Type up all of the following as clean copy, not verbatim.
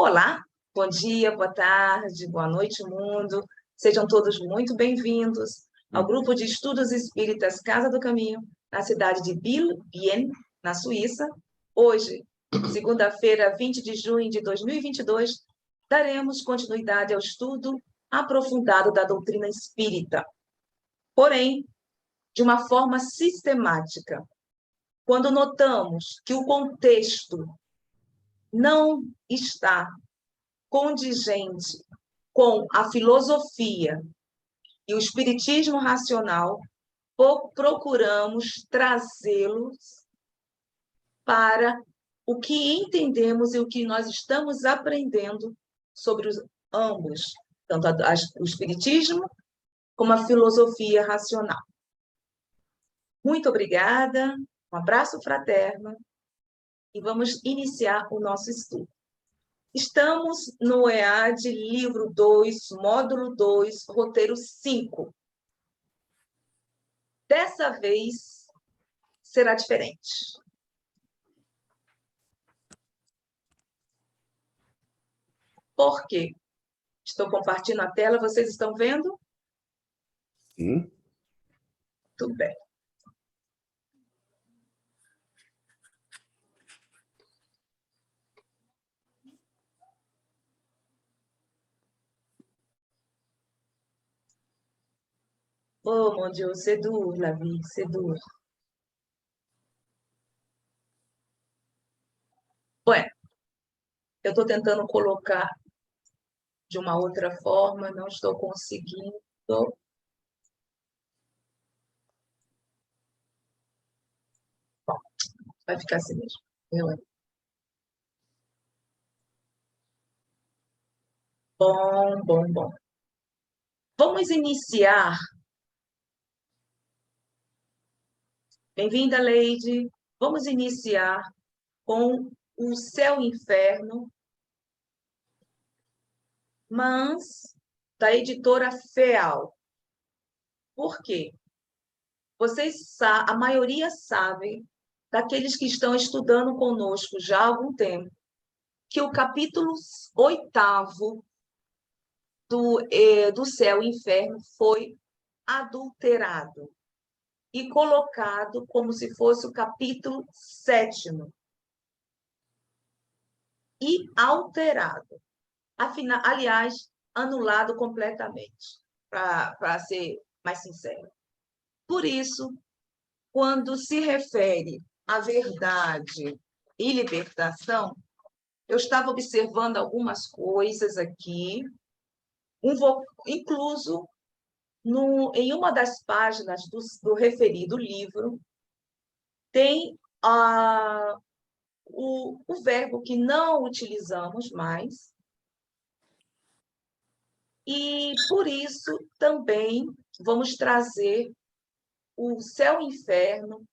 Olá, bom dia, boa tarde, boa noite, mundo. Sejam todos muito bem-vindos ao grupo de estudos espíritas Casa do Caminho, na cidade de Biel, na Suíça. Hoje, segunda-feira, 20 de junho de 2022, daremos continuidade ao estudo aprofundado da doutrina espírita, porém, de uma forma sistemática. Quando notamos que o contexto não está condigente com a filosofia e o espiritismo racional, procuramos trazê-los para o que entendemos e o que nós estamos aprendendo sobre ambos, tanto o espiritismo como a filosofia racional. Muito obrigada, um abraço fraterno e vamos iniciar o nosso estudo. Estamos no EAD, livro 2, módulo 2, roteiro 5. Dessa vez, será diferente. Por quê? Estou compartilhando a tela, vocês estão vendo? Sim. Tudo bem. Oh, mon Dieu, c'est dur, la vie, c'est dur. Bueno, eu estou tentando colocar de uma outra forma, não estou conseguindo. Bom, vai ficar assim mesmo. Bom. Vamos iniciar. Bem-vinda, Leide. Vamos iniciar com o Céu e Inferno, mas da editora FEAL. Por quê? A maioria sabe, daqueles que estão estudando conosco já há algum tempo, que o capítulo 8º do Céu e Inferno foi adulterado e colocado como se fosse o capítulo 7º e alterado. Aliás, anulado completamente, para ser mais sincero. Por isso, quando se refere à verdade e libertação, eu estava observando algumas coisas aqui, incluso em uma das páginas do referido livro, tem o verbo que não utilizamos mais, e por isso também vamos trazer o Céu e Inferno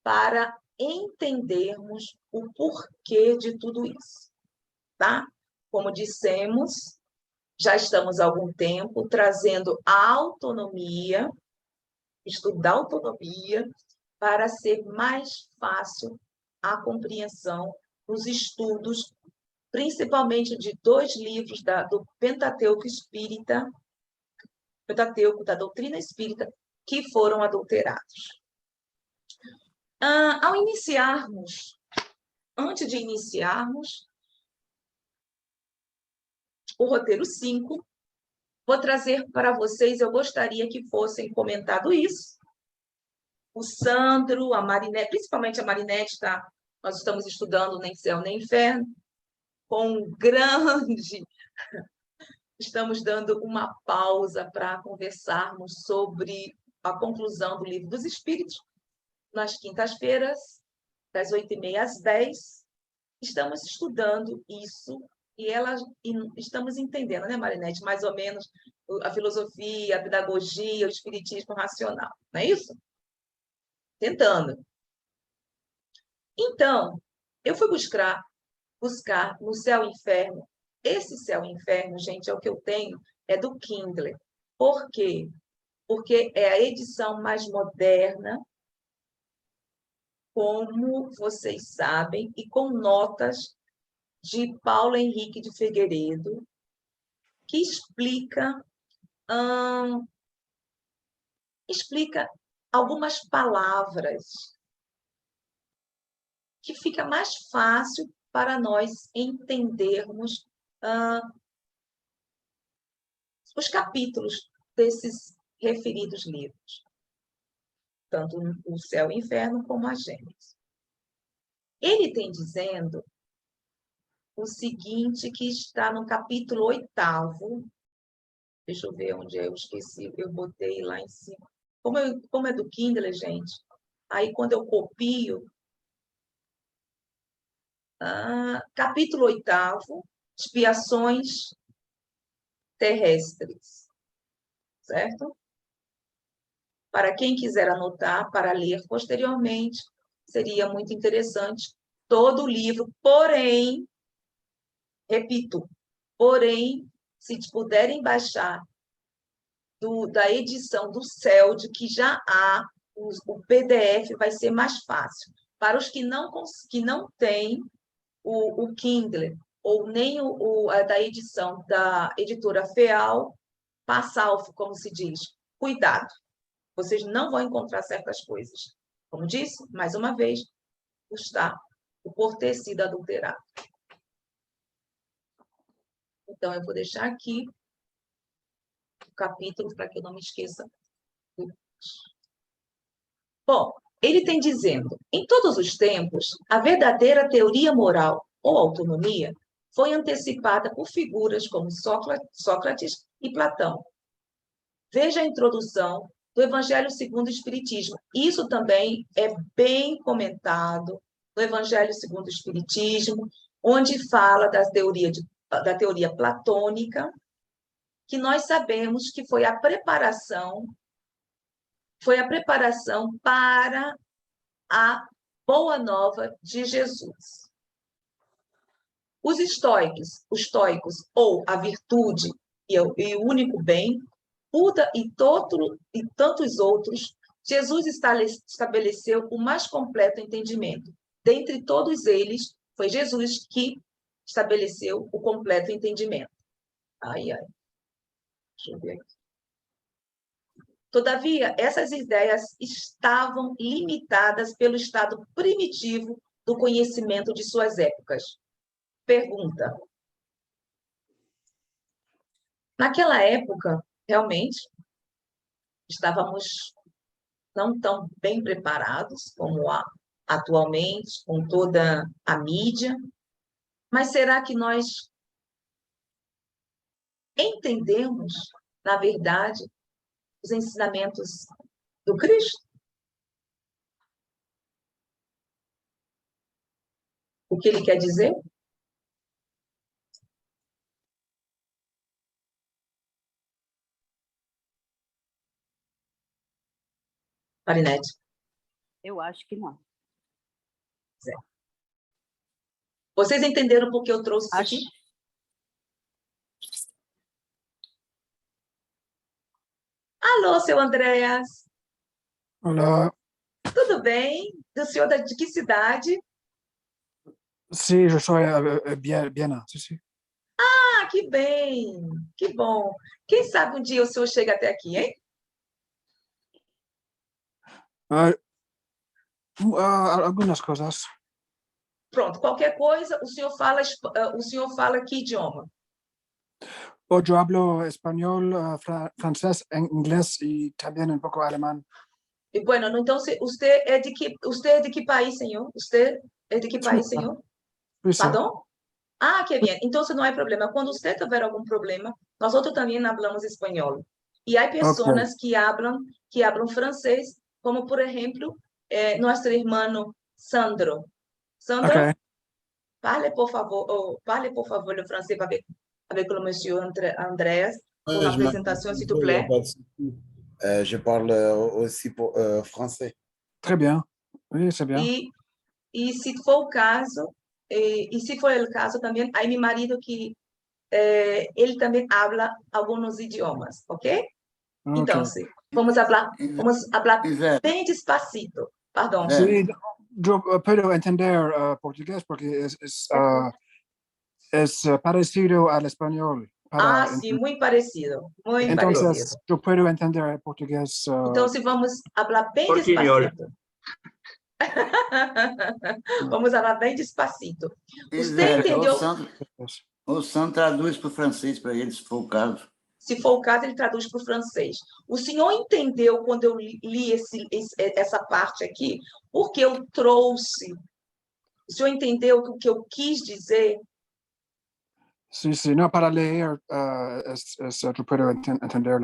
para entendermos o porquê de tudo isso, tá? Como dissemos, já estamos há algum tempo trazendo a autonomia, estudo da autonomia, para ser mais fácil a compreensão dos estudos, principalmente de 2 livros do Pentateuco Espírita, Pentateuco da doutrina espírita, que foram adulterados. Antes de iniciarmos o roteiro 5, vou trazer para vocês, eu gostaria que fossem comentado isso. O Sandro, a Marinete, principalmente a Marinete, tá? Nós estamos estudando Nem Céu nem Inferno, estamos dando uma pausa para conversarmos sobre a conclusão do Livro dos Espíritos, nas quintas-feiras, das 8h30 às 10h, estamos estudando isso e estamos entendendo, né, Marinete, mais ou menos a filosofia, a pedagogia, o espiritismo racional, não é isso? Tentando. Então, eu fui buscar no Céu e Inferno. Esse Céu e Inferno, gente, é o que eu tenho, é do Kindle. Por quê? Porque é a edição mais moderna, como vocês sabem, e com notas de Paulo Henrique de Figueiredo, que explica algumas palavras que fica mais fácil para nós entendermos os capítulos desses referidos livros, tanto o Céu e o Inferno como a Gênesis. Ele tem dizendo o seguinte, que está no capítulo 8º, deixa eu ver onde eu esqueci, eu botei lá em cima. Como é do Kindle, gente, aí quando eu copio, capítulo 8º, expiações terrestres, certo? Para quem quiser anotar, para ler posteriormente, seria muito interessante todo o livro, porém, repito, porém, se puderem baixar da edição do CELD, que já há, o PDF vai ser mais fácil. Para os que não têm o Kindle, ou nem da edição da editora FEAL, passalvo, como se diz, cuidado. Vocês não vão encontrar certas coisas. Como disse, mais uma vez, por ter sido adulterado. Então, eu vou deixar aqui o capítulo para que eu não me esqueça. Bom, ele tem dizendo, em todos os tempos, a verdadeira teoria moral ou autonomia foi antecipada por figuras como Sócrates e Platão. Veja a introdução do Evangelho segundo o Espiritismo. Isso também é bem comentado no Evangelho segundo o Espiritismo, onde fala da teoria platônica, que nós sabemos que foi a preparação para a boa nova de Jesus. Os estoicos, ou a virtude e o único bem, Buda e tantos outros, Jesus estabeleceu o mais completo entendimento. Dentre todos eles, foi Jesus que estabeleceu o completo entendimento. Deixa eu ver aqui. Todavia, essas ideias estavam limitadas pelo estado primitivo do conhecimento de suas épocas. Pergunta. Naquela época, realmente, estávamos não tão bem preparados como atualmente, com toda a mídia, mas será que nós entendemos, na verdade, os ensinamentos do Cristo? O que ele quer dizer? Marinete. Eu acho que não. Vocês entenderam por que eu trouxe isso aqui? Alô, seu Andréas. Olá. Tudo bem? Do senhor de que cidade? Sim, eu sou Viena, sim. Ah, que bem, que bom. Quem sabe um dia o senhor chega até aqui, hein? Algumas coisas. Pronto, qualquer coisa, o senhor fala que idioma? Yo hablo español, francés, inglés y también un poco alemán. E, bueno, então, você é de que país, senhor? Você é de que país, senhor? Suíça. Pardon? Ah, que bien. Então, não há problema. Quando você tiver algum problema, nós outros também falamos espanhol. E há pessoas que hablam francês, como, por exemplo, nosso irmão Sandro. Sandro, parle, por favor, o francês avec le monsieur Andreas, pour la présentation, s'il te plaît. Je parle aussi français. Très bien. Oui, c'est bien. E se for o caso, se for o caso também, aí meu marido que ele também habla alguns idiomas, ok? Então, vamos falar bem despacito. Perdão. Sí, yo puedo entender portugués porque es parecido al español. Ah, sim, muito parecido. Muito Entonces, parecido. yo puedo entender el portugués. Então, se vamos falar bem Pouquinho, olha. despacito. Vamos falar bem despacito. Você Zé, entendeu? o Sam traduz para o francês para ele, se for o caso. Se for o caso, ele traduz para o francês. O senhor entendeu quando eu li essa parte aqui? Porque eu trouxe. O senhor entendeu o que eu quis dizer? Sí, sí, no, para leer, yo puedo entender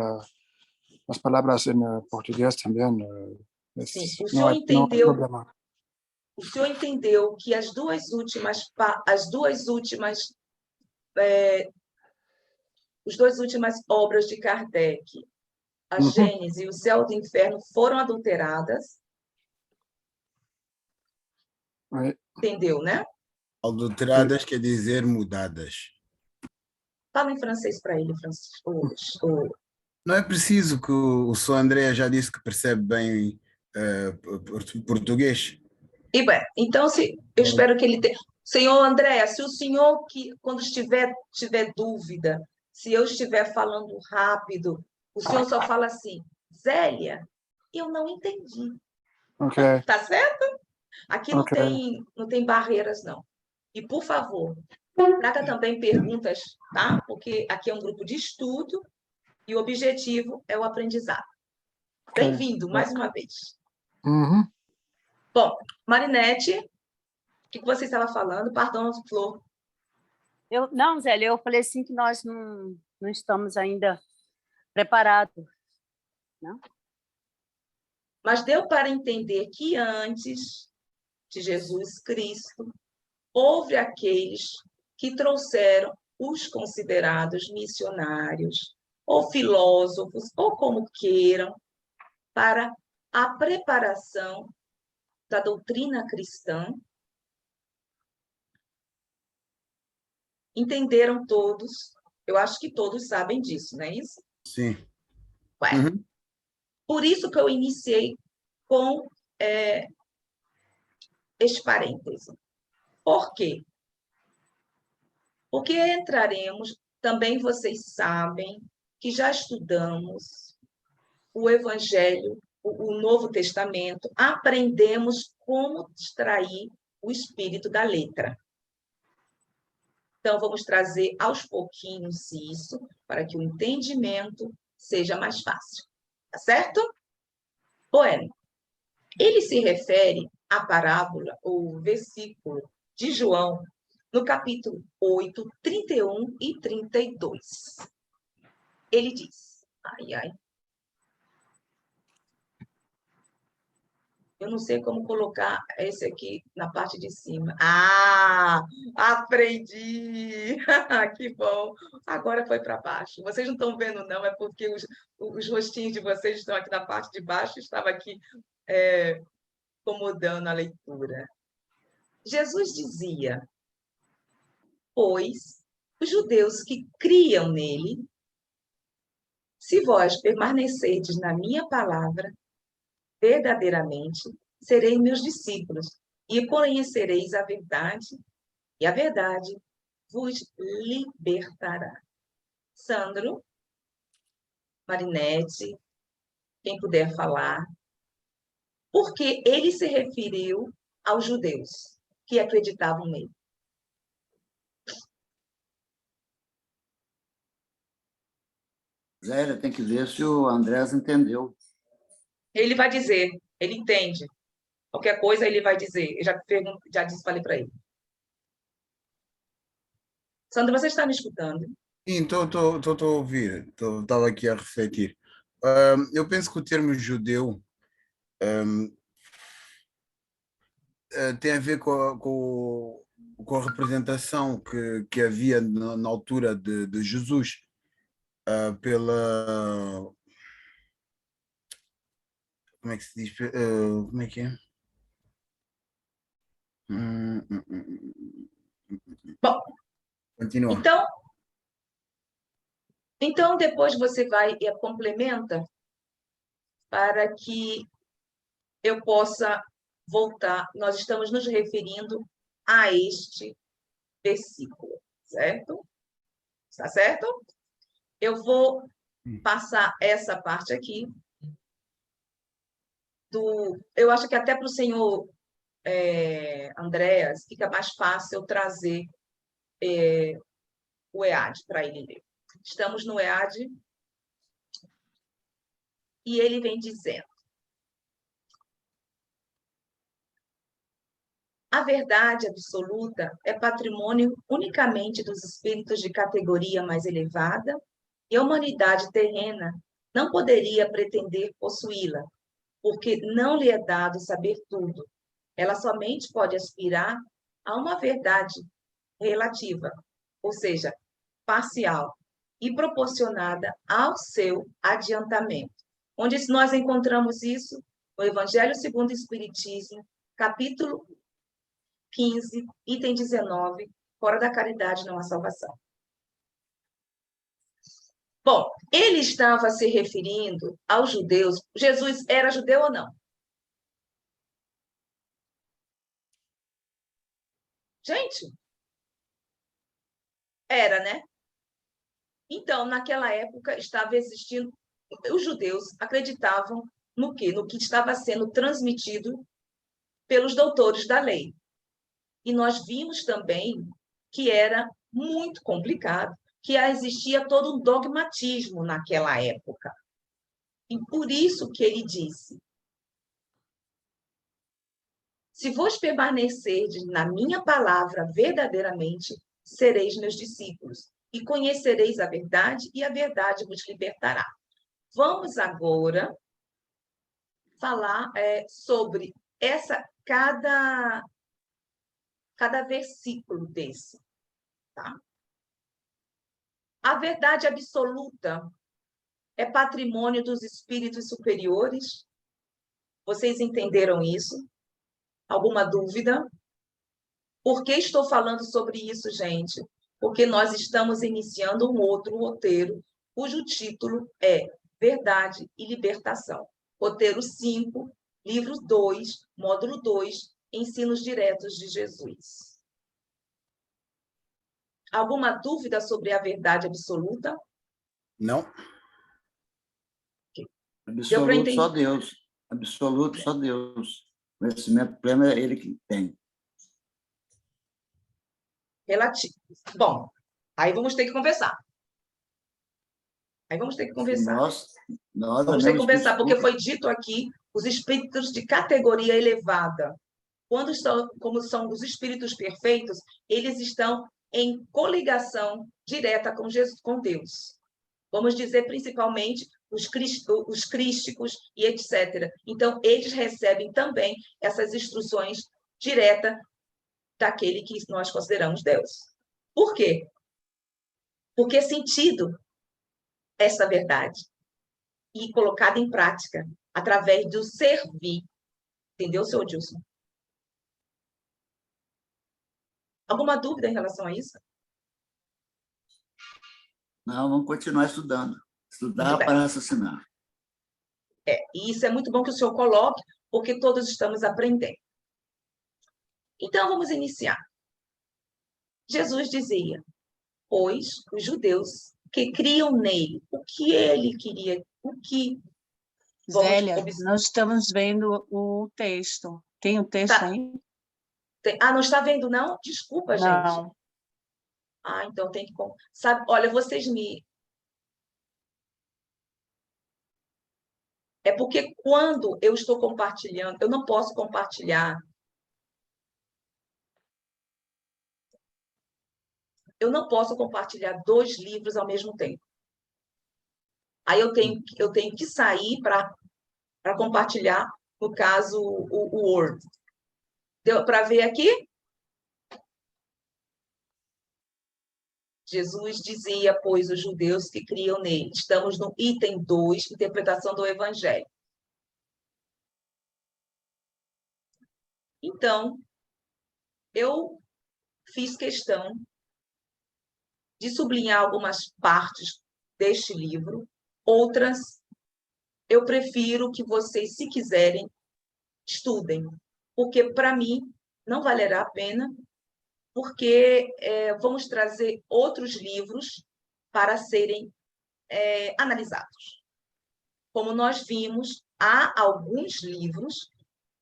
las palabras en portugués también. Sim, o no senhor hay entendeu? problema. O senhor entendeu que as duas últimas obras de Kardec, a Gênese e o Céu do Inferno, foram adulteradas? Oui. Entendeu, né? Adulteradas quer dizer mudadas. Fala em francês para ele, Francisco. Não é preciso que o Sr. André já disse que percebe bem português. E bem, então, eu espero que ele tenha. Senhor André, se o senhor, quando tiver dúvida, se eu estiver falando rápido, o senhor só fala assim, Zélia, eu não entendi. Ok. Tá certo? Aqui não tem barreiras, não. E, por favor, traga também perguntas, tá? Porque aqui é um grupo de estudo e o objetivo é o aprendizado. Bem-vindo, mais uma vez. Bom, Marinete, o que você estava falando? Perdão, Flor. Não, Zélia, eu falei assim que nós não estamos ainda preparados. Não? Mas deu para entender que antes de Jesus Cristo, houve aqueles que trouxeram os considerados missionários, ou filósofos, ou como queiram, para a preparação da doutrina cristã. Entenderam todos? Eu acho que todos sabem disso, não é isso? Sim. Ué, por isso que eu iniciei com este parêntese. Por quê? Porque entraremos, também vocês sabem, que já estudamos o Evangelho, o Novo Testamento, aprendemos como extrair o espírito da letra. Então, vamos trazer aos pouquinhos isso, para que o entendimento seja mais fácil. Tá certo? Bueno, ele se refere à parábola, ou versículo de João, no capítulo 8, 31 e 32. Ele diz, eu não sei como colocar esse aqui na parte de cima. Ah, aprendi! Que bom! Agora foi para baixo. Vocês não estão vendo, não, é porque os rostinhos de vocês estão aqui na parte de baixo, estava aqui acomodando a leitura. Jesus dizia, pois os judeus que criam nele, se vós permanecerdes na minha palavra, verdadeiramente sereis meus discípulos, e conhecereis a verdade, e a verdade vos libertará. Sandro, Marinete, quem puder falar, porque ele se referiu aos judeus que acreditavam nele. Zélia, tem que ver se o Andrés entendeu. Ele vai dizer, ele entende. Qualquer coisa ele vai dizer. Eu já disse, falei para ele. Sandro, você está me escutando? Sim, estou a ouvir. Estava aqui a refletir. Eu penso que o termo judeu tem a ver com a representação que havia na altura de Jesus pela... Como é que se diz? Como é que é? Bom, continua. Então depois você vai e complementa para que eu possa voltar. Nós estamos nos referindo a este versículo, certo? Está certo? Eu vou passar essa parte aqui. Eu acho que até para o senhor Andréas fica mais fácil eu trazer o EAD para ele ler. Estamos no EAD e ele vem dizendo: a verdade absoluta é patrimônio unicamente dos espíritos de categoria mais elevada e a humanidade terrena não poderia pretender possuí-la, porque não lhe é dado saber tudo. Ela somente pode aspirar a uma verdade relativa, ou seja, parcial, e proporcionada ao seu adiantamento. Onde nós encontramos isso? No Evangelho segundo o Espiritismo, capítulo 15, item 19, fora da caridade não há salvação. Bom, ele estava se referindo aos judeus. Jesus era judeu ou não? Gente, era, né? Então, naquela época, estava existindo... Os judeus acreditavam no quê? No que estava sendo transmitido pelos doutores da lei. E nós vimos também que era muito complicado, que existia todo um dogmatismo naquela época. E por isso que ele disse: se vos permanecerdes na minha palavra verdadeiramente, sereis meus discípulos, e conhecereis a verdade, e a verdade vos libertará. Vamos agora falar sobre cada versículo desse. Tá? A verdade absoluta é patrimônio dos espíritos superiores. Vocês entenderam isso? Alguma dúvida? Por que estou falando sobre isso, gente? Porque nós estamos iniciando um outro roteiro, cujo título é Verdade e Libertação. Roteiro 5, livro 2, módulo 2, Ensinos Diretos de Jesus. Alguma dúvida sobre a verdade absoluta? Não. Absoluto só Deus. Absoluto só Deus. Conhecimento pleno é ele que tem. Relativo. Bom, aí vamos ter que conversar. Vamos ter que conversar, porque foi dito aqui, os espíritos de categoria elevada. Como são os espíritos perfeitos, eles estão em coligação direta com Jesus, com Deus. Vamos dizer, principalmente, os crísticos e etc. Então, eles recebem também essas instruções diretas daquele que nós consideramos Deus. Por quê? Porque é sentido essa verdade e colocada em prática através do servir. Entendeu, senhor Dilson? Alguma dúvida em relação a isso? Não, vamos continuar estudando. Estudar para raciocinar. E isso é muito bom que o senhor coloque, porque todos estamos aprendendo. Então, vamos iniciar. Jesus dizia: pois os judeus que criam nele, o que ele queria, o que... Zélia, nós estamos vendo o texto. Tem o texto aí? Não está vendo, não? Desculpa, não. Gente. Então tem que... Sabe, olha, vocês me... É porque quando eu estou compartilhando, eu não posso compartilhar. Eu não posso compartilhar 2 livros ao mesmo tempo. Aí eu tenho que sair para compartilhar, no caso, o Word. Deu para ver aqui? Jesus dizia, pois, os judeus que criam nele. Estamos no item 2, interpretação do Evangelho. Então, eu fiz questão de sublinhar algumas partes deste livro, outras eu prefiro que vocês, se quiserem, estudem, porque, para mim, não valerá a pena porque vamos trazer outros livros para serem analisados. Como nós vimos, há alguns livros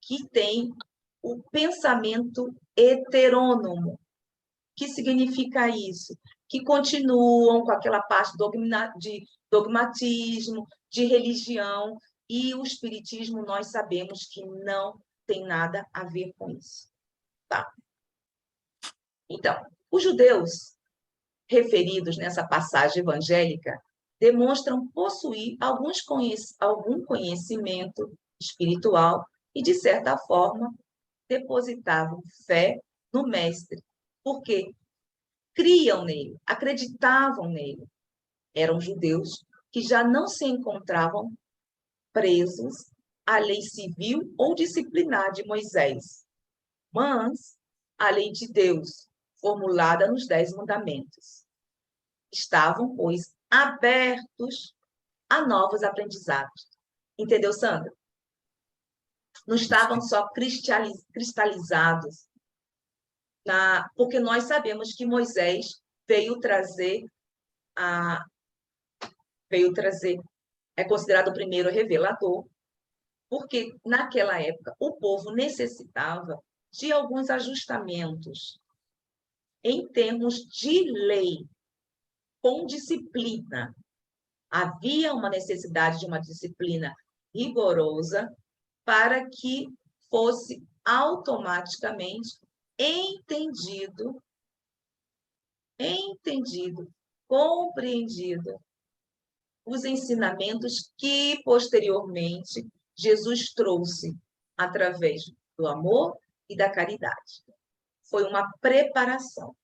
que têm o pensamento heterônomo. O que significa isso? Que continuam com aquela parte de dogmatismo, de religião, e o espiritismo nós sabemos que não tem nada a ver com isso. Tá? Então, os judeus referidos nessa passagem evangélica demonstram possuir algum conhecimento espiritual e, de certa forma, depositavam fé no Mestre, porque criam nele, acreditavam nele. Eram judeus que já não se encontravam presos à lei civil ou disciplinar de Moisés, mas à lei de Deus, formulada nos 10 mandamentos. Estavam, pois, abertos a novos aprendizados. Entendeu, Sandra? Não estavam só cristalizados, porque nós sabemos que Moisés veio trazer, é considerado o primeiro revelador, porque naquela época o povo necessitava de alguns ajustamentos em termos de lei, com disciplina. Havia uma necessidade de uma disciplina rigorosa para que fosse automaticamente entendido, compreendido os ensinamentos que, posteriormente, Jesus trouxe através do amor e da caridade. Foi uma preparação.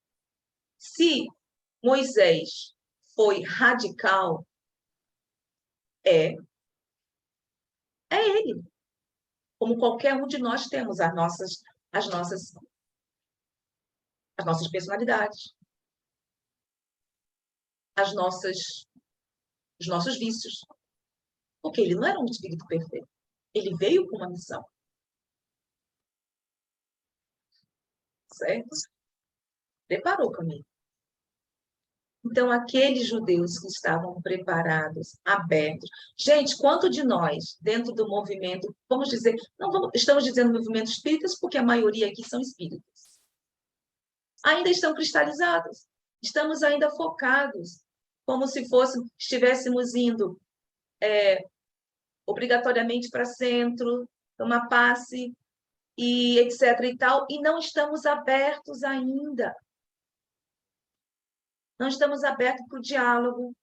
Se Moisés foi radical, é ele. Como qualquer um de nós temos as nossas personalidades, os nossos vícios. Porque ele não era um espírito perfeito. Ele veio com uma missão. Certo? Preparou o caminho. Então, aqueles judeus que estavam preparados, abertos. Gente, quanto de nós, dentro do movimento, vamos dizer, estamos dizendo movimento espíritas, porque a maioria aqui são espíritas. Ainda estão cristalizados. Estamos ainda focados, como se estivéssemos indo obrigatoriamente para centro, tomar passe, e etc. e tal, e não estamos abertos ainda. Não estamos abertos para o diálogo,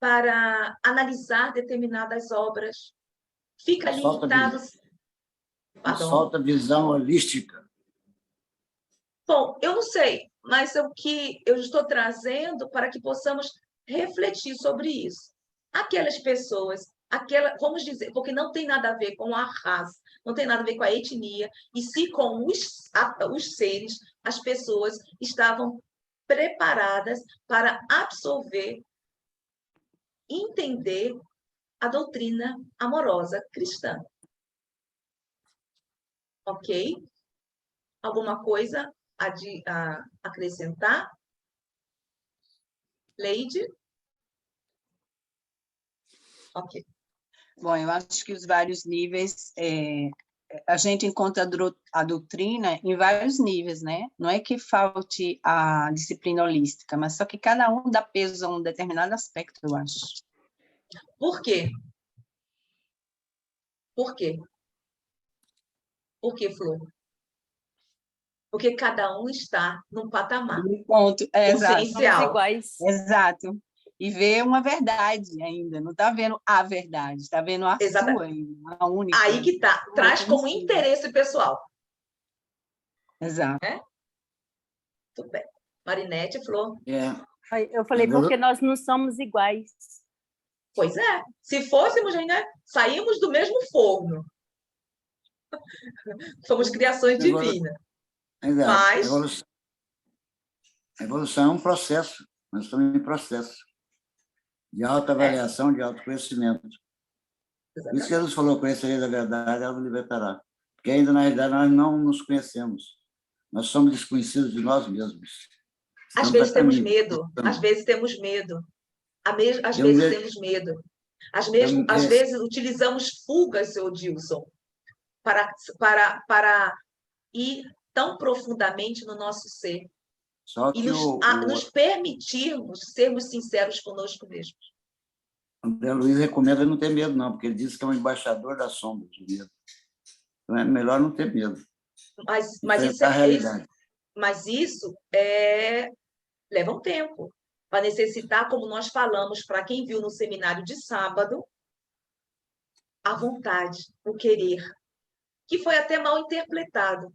para analisar determinadas obras. Fica limitados. Falta visão holística. Bom, eu não sei, mas o que eu estou trazendo para que possamos refletir sobre isso. Aquelas pessoas, vamos dizer, porque não tem nada a ver com a raça, não tem nada a ver com a etnia, e sim com os seres, as pessoas estavam preparadas para absorver, entender a doutrina amorosa cristã. Ok? Alguma coisa a acrescentar? Leide? Ok. Bom, eu acho que os vários níveis, a gente encontra a doutrina em vários níveis, né? Não é que falte a disciplina holística, mas só que cada um dá peso a um determinado aspecto, eu acho. Por quê? Por quê? Por quê, Flor? Porque cada um está num patamar. Um ponto, exato. Iguais. Exato. E vê uma verdade ainda, não está vendo a verdade, está vendo a sua ainda, a única. Aí que está, traz como interesse pessoal. Exato. Tudo bem. Marinete, Flor. Eu falei, porque nós não somos iguais. Pois é. Se fôssemos, né, saímos do mesmo forno. Somos criações divinas. Mas... A evolução é um processo. Nós estamos em processo de autoavaliação, de autoconhecimento. Por isso que Jesus falou, conhecereis a verdade, ela nos libertará. Porque ainda, na realidade, nós não nos conhecemos. Nós somos desconhecidos de nós mesmos. Às Estamos vezes a temos caminho. medo, às vezes temos medo. Às Eu vezes me- temos medo. Às eu- vezes utilizamos fugas, seu Dilson, para ir tão profundamente no nosso ser Só e que nos permitirmos sermos sinceros conosco mesmos. André Luiz recomenda não ter medo, não, porque ele diz que é um embaixador da sombra de medo. Então é melhor não ter medo. Mas Enfrentar a realidade. isso leva um tempo. Vai necessitar, como nós falamos, para quem viu no seminário de sábado, a vontade, o querer, que foi até mal interpretado.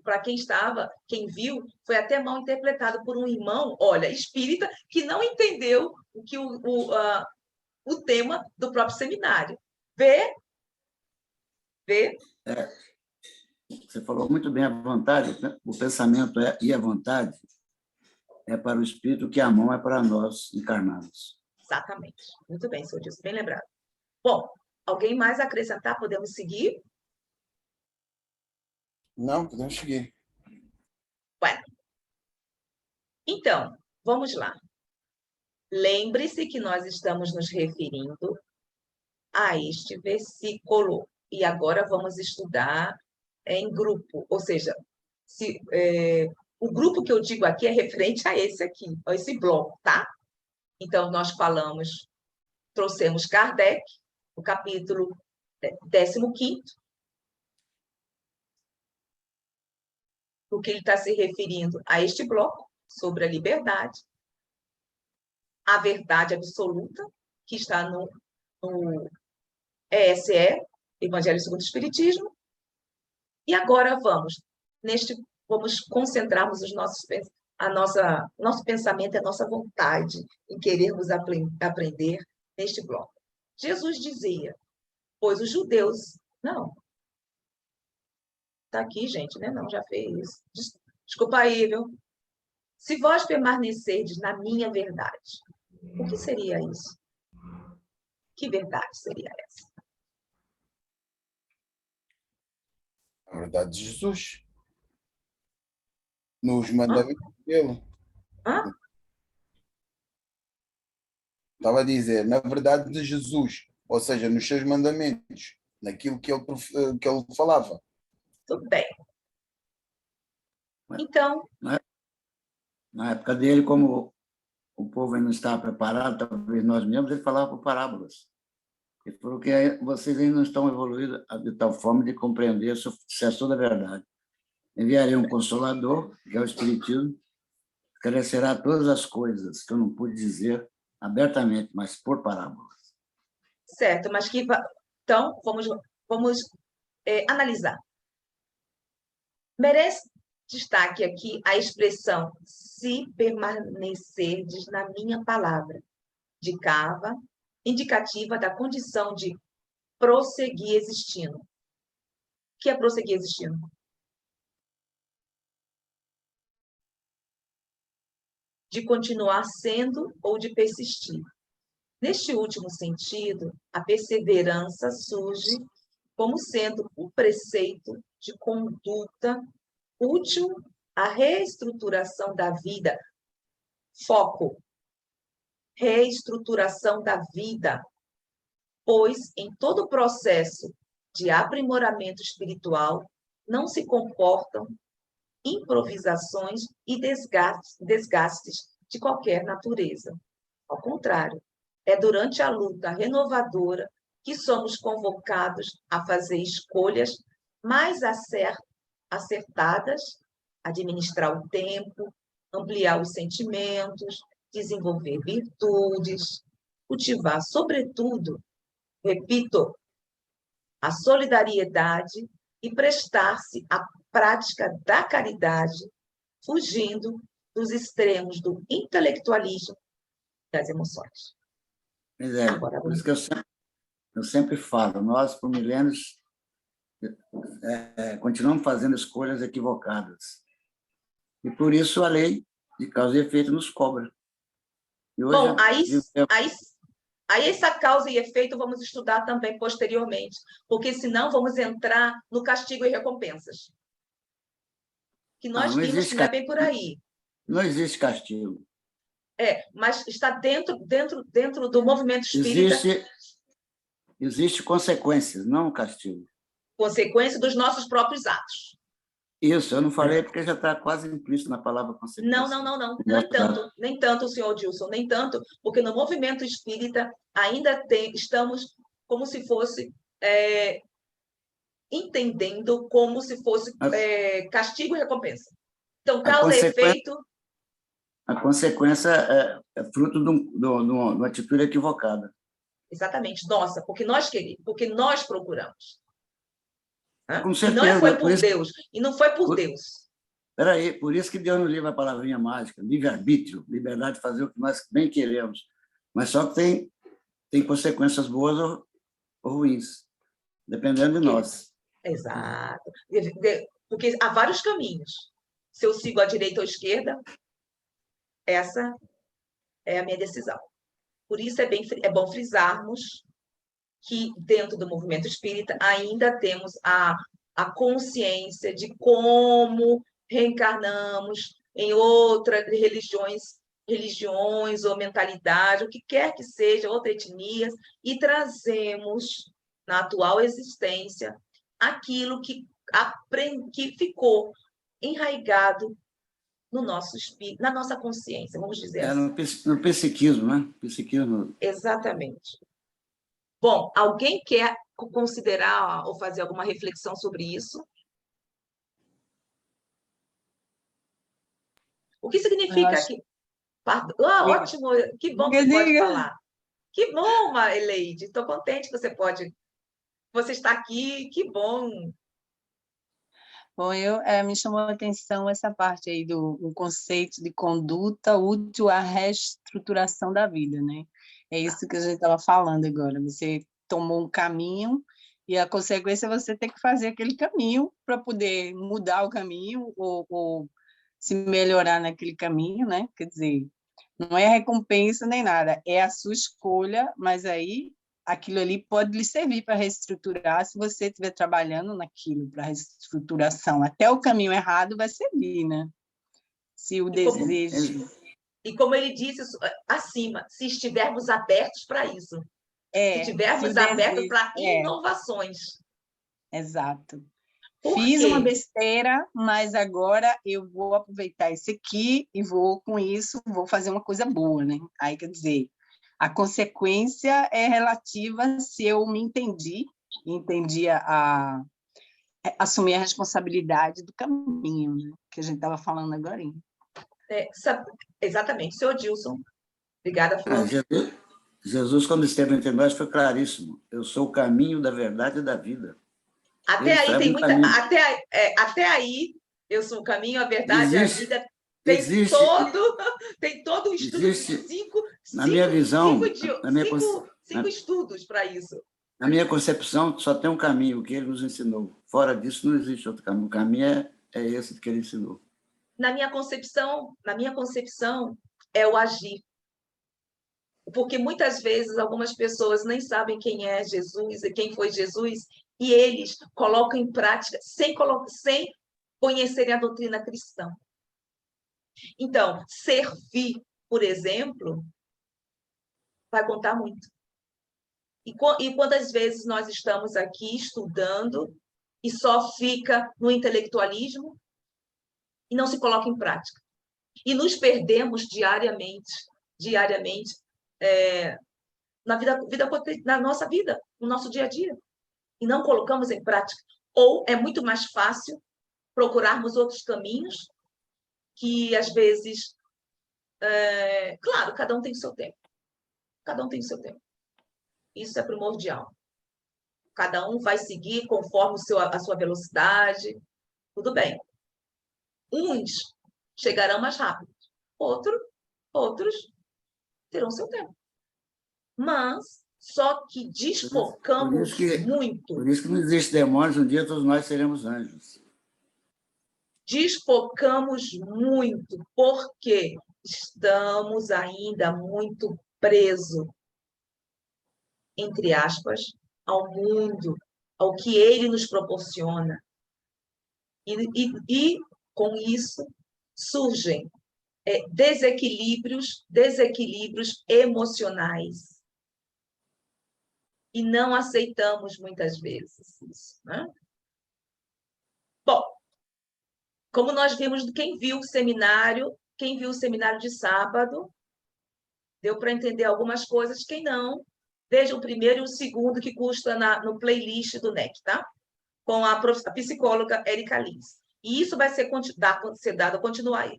Para quem viu, foi até mal interpretado por um irmão, olha, espírita, que não entendeu o tema do próprio seminário. Vê? Você falou muito bem, a vontade, né? O pensamento e a vontade é para o espírito que a mão é para nós encarnados. Exatamente. Muito bem, senhor Dilson, bem lembrado. Bom, alguém mais acrescentar? Podemos seguir? Não, podemos seguir. Bueno. Então, vamos lá. Lembre-se que nós estamos nos referindo a este versículo. E agora vamos estudar em grupo. Ou seja, o grupo que eu digo aqui é referente a esse aqui, a esse bloco, tá? Então, nós trouxemos Kardec, o capítulo 15º, porque ele está se referindo a este bloco sobre a liberdade, a verdade absoluta, que está no ESE, Evangelho segundo o Espiritismo. E agora vamos concentrarmos nosso pensamento e a nossa vontade em querermos aprender neste bloco. Jesus dizia, pois os judeus... Não. Está aqui, gente, né? Não, já fez. Desculpa aí, viu? Se vós permanecerdes na minha verdade, o que seria isso? Que verdade seria essa? A verdade de Jesus. Nos mandamentos dele. Hã? Estava a dizer, na verdade de Jesus, ou seja, nos seus mandamentos, naquilo que ele falava. Tudo bem. Então... Na época dele, como o povo ainda não estava preparado, talvez nós mesmos, ele falava por parábolas. Ele falou que vocês ainda não estão evoluídos de tal forma de compreender se é toda a verdade. Enviarei um Consolador, que é o Espiritismo, esclarecerá todas as coisas que eu não pude dizer abertamente, mas por parábolas. Certo, mas então, vamos analisar. Merece destaque aqui a expressão se permanecerdes na minha palavra, de Cava, indicativa da condição de prosseguir existindo. O que é prosseguir existindo? De continuar sendo ou de persistir. Neste último sentido, a perseverança surge como sendo o preceito de conduta útil à reestruturação da vida. Foco. Reestruturação da vida. Pois, em todo o processo de aprimoramento espiritual, não se comportam improvisações e desgastes de qualquer natureza. Ao contrário, é durante a luta renovadora que somos convocados a fazer escolhas mais acertadas, administrar o tempo, ampliar os sentimentos, desenvolver virtudes, cultivar, sobretudo, repito, a solidariedade e prestar-se à prática da caridade, fugindo dos extremos do intelectualismo e das emoções. Por isso que eu sempre falo, nós, por milênios, continuamos fazendo escolhas equivocadas. E por isso a lei de causa e efeito nos cobra. E hoje, bom, aí essa causa e efeito vamos estudar também posteriormente, porque senão vamos entrar no castigo e recompensas. que nós Não vimos existe que não é bem por aí. Não existe castigo. Mas está dentro do movimento espírita, Existe consequências, não castigo. consequência dos nossos próprios atos. Isso, eu não falei porque já está quase implícito na palavra consequência. Não. Nem tanto, senhor Dilson, nem tanto, porque no movimento espírita ainda estamos como se fosse entendendo como se fosse castigo e recompensa. Então, causa e efeito. A consequência é fruto de uma atitude equivocada. Exatamente, nossa, porque nós queremos, porque nós procuramos. Com certeza, e não foi por Deus, e não foi por Deus. Espera aí, por isso que Deus nos livra a palavrinha mágica, livre-arbítrio, liberdade de fazer o que nós bem queremos. Mas só que tem consequências boas ou ruins, dependendo de nós. Exato. Porque há vários caminhos. Se eu sigo à direita ou à esquerda, essa é a minha decisão. Por isso é bom frisarmos que, dentro do movimento espírita, ainda temos a consciência de como reencarnamos em outras religiões ou mentalidade, o que quer que seja, outras etnias, e trazemos, na atual existência, aquilo que ficou enraizado no nosso espírito, na nossa consciência, vamos dizer assim. No psiquismo, né? Psiquismo. Exatamente. Bom, alguém quer considerar ou fazer alguma reflexão sobre isso? O que significa que... ótimo, que bom que você pode falar. Que bom, Eleide, estou contente que você está aqui, que bom. Bom, me chamou a atenção essa parte aí do conceito de conduta útil à reestruturação da vida, né? É isso que a gente estava falando agora. Você tomou um caminho e a consequência é você ter que fazer aquele caminho para poder mudar o caminho ou se melhorar naquele caminho, né? Quer dizer, não é recompensa nem nada, é a sua escolha, mas aí aquilo ali pode lhe servir para reestruturar se você estiver trabalhando naquilo para reestruturação. Até o caminho errado vai servir, né? Se o desejo... E como ele disse acima, se estivermos abertos para isso. Se estivermos abertos para inovações. Exato. Fiz uma besteira, mas agora eu vou aproveitar isso aqui e com isso, vou fazer uma coisa boa, né? Aí, quer dizer, a consequência é relativa se eu me entendi a assumir a responsabilidade do caminho, né? Que a gente estava falando agora. Exatamente. Senhor Dilson, obrigada, Flor. Jesus, quando esteve entre nós, foi claríssimo. Eu sou o caminho da verdade e da vida. Até aí tem muita... Até aí, eu sou o caminho, a verdade e a vida. Tem todo um estudo de cinco estudos para isso. Na minha concepção, só tem um caminho que ele nos ensinou. Fora disso, não existe outro caminho. O caminho é esse que ele ensinou. Na minha concepção, é o agir. Porque muitas vezes algumas pessoas nem sabem quem é Jesus e quem foi Jesus, e eles colocam em prática sem conhecerem a doutrina cristã. Então, servir, por exemplo, vai contar muito. E quantas vezes nós estamos aqui estudando e só fica no intelectualismo e não se coloca em prática. E nos perdemos diariamente na nossa vida, no nosso dia a dia, e não colocamos em prática. Ou é muito mais fácil procurarmos outros caminhos que, às vezes, claro, cada um tem o seu tempo. Cada um tem o seu tempo. Isso é primordial. Cada um vai seguir conforme a sua velocidade. Tudo bem. Uns chegarão mais rápido. Outros terão seu tempo. Mas só que desfocamos muito. Por isso que não existe demônios, um dia todos nós seremos anjos. Desfocamos muito, porque estamos ainda muito presos, entre aspas, ao mundo, ao que ele nos proporciona. E com isso, surgem desequilíbrios emocionais. E não aceitamos muitas vezes isso, né? Bom, como nós vimos, quem viu o seminário de sábado, deu para entender algumas coisas, quem não, veja o primeiro e o segundo que custa no playlist do NEC, tá? Com a psicóloga Érica Lins. E isso vai ser dado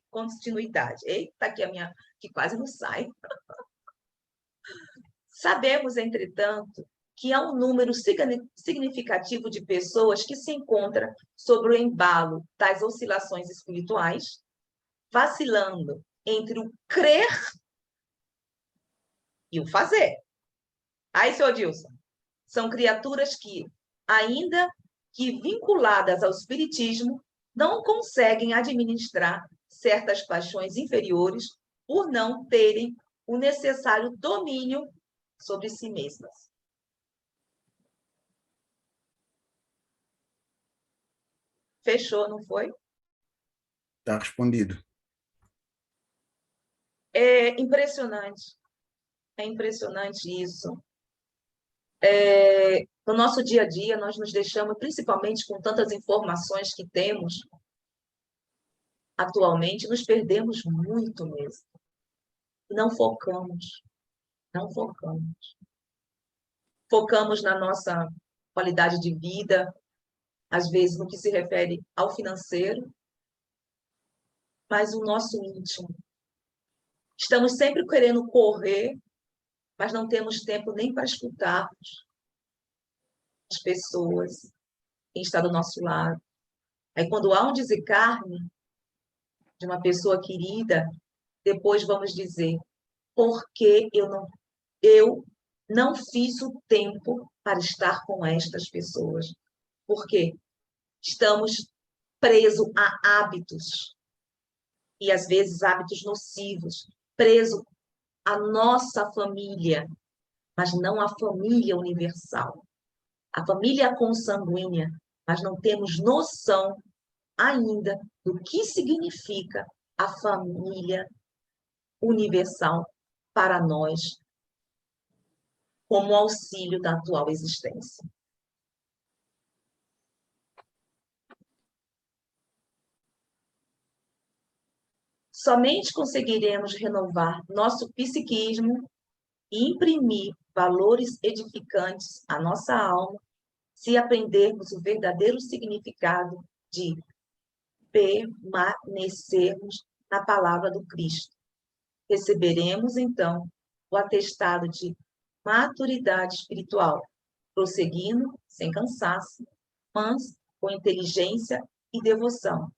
continuidade. Eita, aqui a minha, que quase não sai. Sabemos, entretanto, que há um número significativo de pessoas que se encontram sobre o embalo das oscilações espirituais, vacilando entre o crer e o fazer. Aí, seu Adilson, são criaturas que, ainda que vinculadas ao espiritismo, não conseguem administrar certas paixões inferiores por não terem o necessário domínio sobre si mesmas. Fechou, não foi? Está respondido. É impressionante isso. No nosso dia a dia, nós nos deixamos, principalmente com tantas informações que temos atualmente, nos perdemos muito mesmo. Não focamos. Focamos na nossa qualidade de vida, às vezes no que se refere ao financeiro, mas o nosso íntimo. Estamos sempre querendo correr, mas não temos tempo nem para escutarmos as pessoas, quem está do nosso lado. Aí, quando há um desencarne de uma pessoa querida, depois vamos dizer, por que eu não fiz o tempo para estar com estas pessoas? Porque estamos presos a hábitos, e às vezes hábitos nocivos, presos à nossa família, mas não à família universal. A família consanguínea, mas não temos noção ainda do que significa a família universal para nós, como auxílio da atual existência. Somente conseguiremos renovar nosso psiquismo e imprimir valores edificantes à nossa alma se aprendermos o verdadeiro significado de permanecermos na palavra do Cristo. Receberemos, então, o atestado de maturidade espiritual, prosseguindo sem cansaço, mas com inteligência e devoção,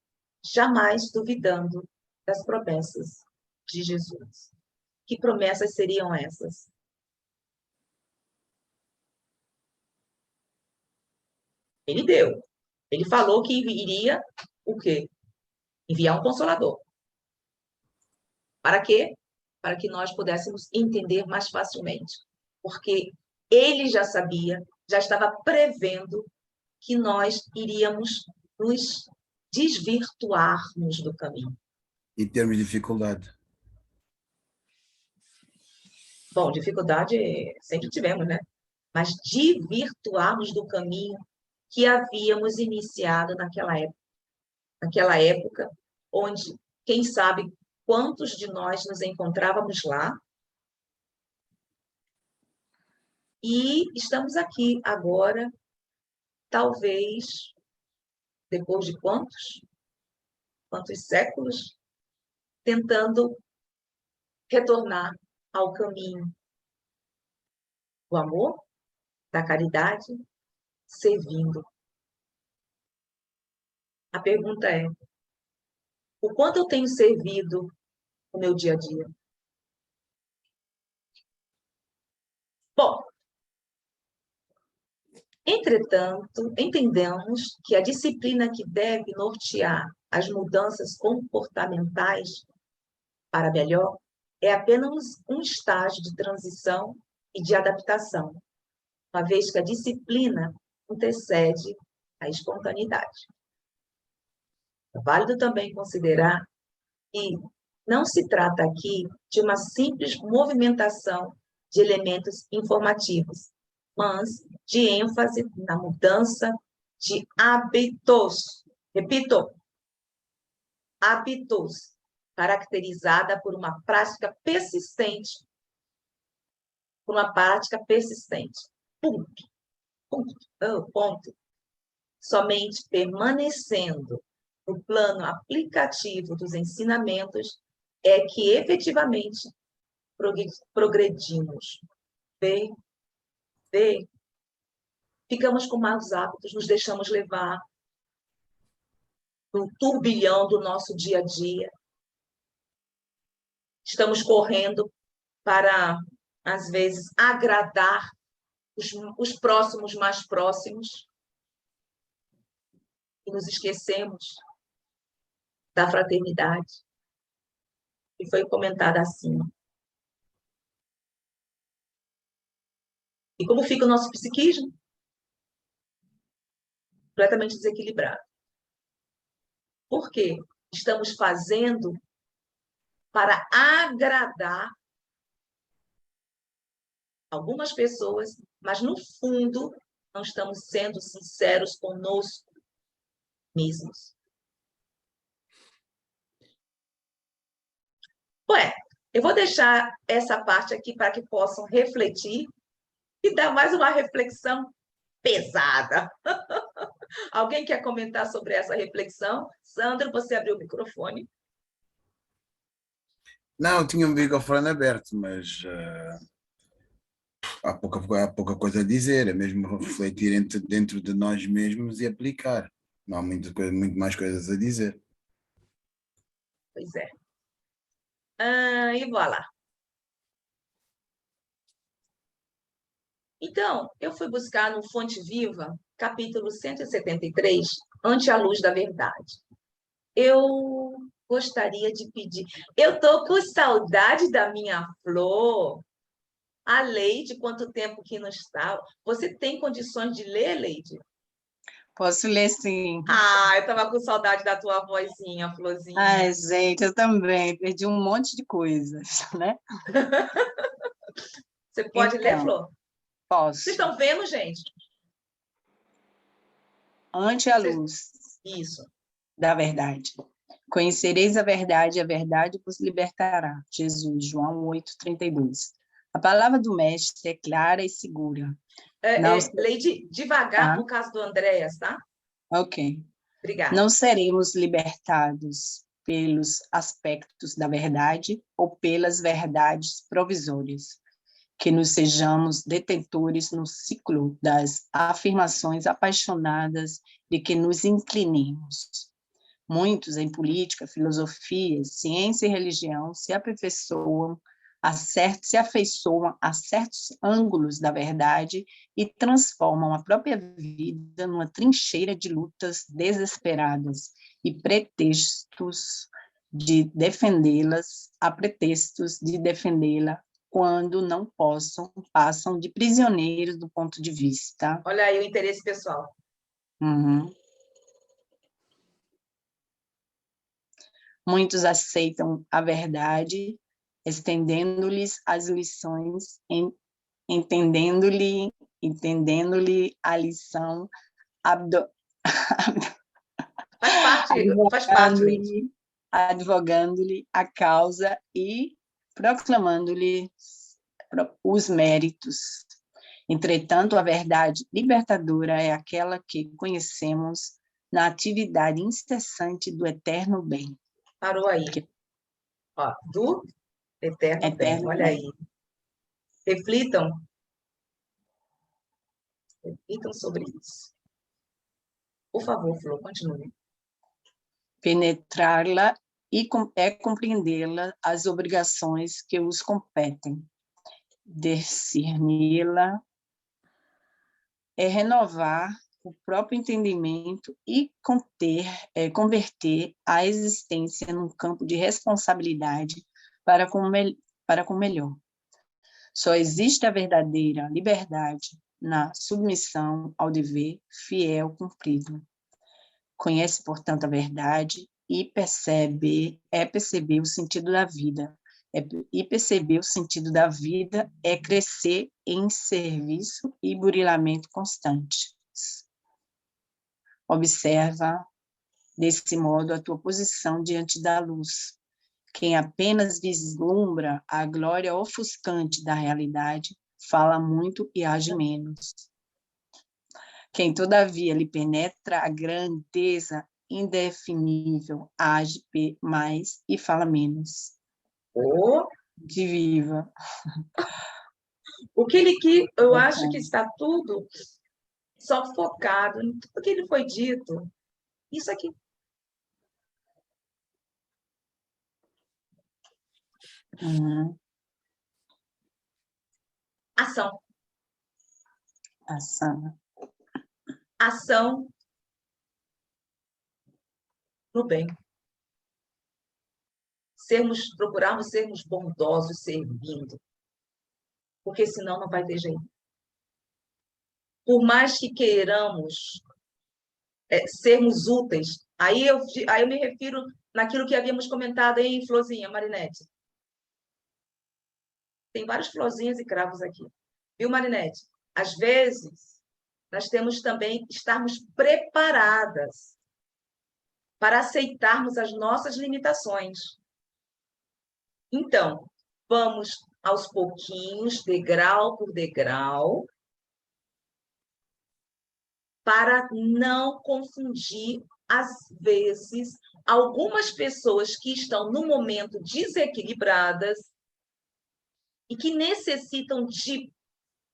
jamais duvidando das promessas de Jesus. Que promessas seriam essas? Ele deu. Ele falou que iria o quê? Enviar um consolador. Para quê? Para que nós pudéssemos entender mais facilmente. Porque ele já sabia, já estava prevendo que nós iríamos nos desvirtuarmos do caminho. E termos dificuldade. Bom, dificuldade sempre tivemos, né? Mas desvirtuarmos do caminho que havíamos iniciado naquela época. Naquela época, onde, quem sabe, quantos de nós nos encontrávamos lá. E estamos aqui agora, talvez, depois de quantos séculos, tentando retornar ao caminho do amor, da caridade, servindo. A pergunta é, o quanto eu tenho servido no meu dia a dia? Bom, entretanto, entendemos que a disciplina que deve nortear as mudanças comportamentais para melhor é apenas um estágio de transição e de adaptação, uma vez que a disciplina antecede a espontaneidade. É válido também considerar que não se trata aqui de uma simples movimentação de elementos informativos, mas de ênfase na mudança de hábitos. Repito, hábitos, caracterizada por uma prática persistente. Por uma prática persistente. Ponto. Ponto. Ponto. Somente permanecendo no plano aplicativo dos ensinamentos é que efetivamente progredimos. Vê? Ficamos com maus hábitos, nos deixamos levar no turbilhão do nosso dia a dia. Estamos correndo para, às vezes, agradar os próximos mais próximos e nos esquecemos da fraternidade. E foi comentada acima. E como fica o nosso psiquismo? Completamente desequilibrado. Por quê? Estamos fazendo para agradar algumas pessoas, mas no fundo não estamos sendo sinceros conosco mesmos. Ué, eu vou deixar essa parte aqui para que possam refletir e dar mais uma reflexão pesada. Alguém quer comentar sobre essa reflexão? Sandro, você abriu o microfone. Não, eu tinha um microfone aberto, mas há pouca coisa a dizer, é mesmo refletir dentro de nós mesmos e aplicar. Não há muito mais coisas a dizer. Pois é. E voilà. Então, eu fui buscar no Fonte Viva, capítulo 173, Ante a Luz da Verdade. Eu gostaria de pedir... Eu estou com saudade da minha Flor. A Leide, quanto tempo que não está. Você tem condições de ler, Leide? Posso ler, sim. Eu estava com saudade da tua vozinha, Florzinha. Ai, gente, eu também. Perdi um monte de coisas, né? Você pode ler, Flor? Posso. Vocês estão vendo, gente? Ante a luz Isso. da verdade. Conhecereis a verdade vos libertará. Jesus, João 8:32. A palavra do mestre é clara e segura. Leide, devagar por causa do Andréas, tá? Ok. Obrigada. Não seremos libertados pelos aspectos da verdade ou pelas verdades provisórias, que nos sejamos detentores no ciclo das afirmações apaixonadas de que nos inclinemos. Muitos em política, filosofia, ciência e religião se afeiçoam a certos ângulos da verdade e transformam a própria vida numa trincheira de lutas desesperadas e pretextos de defendê-la quando não possam, passam de prisioneiros do ponto de vista. Olha aí o interesse pessoal. Uhum. Muitos aceitam a verdade, estendendo-lhes as lições, entendendo-lhe a lição, faz parte, advogando-lhe a causa e proclamando-lhe os méritos. Entretanto, a verdade libertadora é aquela que conhecemos na atividade incessante do eterno bem. Parou aí. Ó, do eterno bem. Olha aí. Reflitam sobre isso. Por favor, Flor, continue. Penetrá-la é compreendê-la as obrigações que os competem. Discerni-la é renovar o próprio entendimento e converter a existência num campo de responsabilidade para com o melhor. Só existe a verdadeira liberdade na submissão ao dever fiel cumprido. Conhece, portanto, a verdade e perceber o sentido da vida. E perceber o sentido da vida é crescer em serviço e burilamento constante. Observa, desse modo, a tua posição diante da luz. Quem apenas vislumbra a glória ofuscante da realidade, fala muito e age menos. Quem, todavia, lhe penetra a grandeza indefinível, age mais e fala menos. Oh, Que viva! o que eu acho que está tudo só focado em tudo que ele foi dito. Isso aqui. Ação. Ação. Ação no bem. Procurarmos sermos bondosos, servindo. Porque senão não vai ter jeito. Por mais que queiramos sermos úteis, aí eu me refiro naquilo que havíamos comentado em Florzinha, Marinete. Tem vários florzinhas e cravos aqui. Viu, Marinete? Às vezes, nós temos também que estarmos preparadas para aceitarmos as nossas limitações. Então, vamos aos pouquinhos, degrau por degrau, para não confundir, às vezes, algumas pessoas que estão no momento desequilibradas e que necessitam de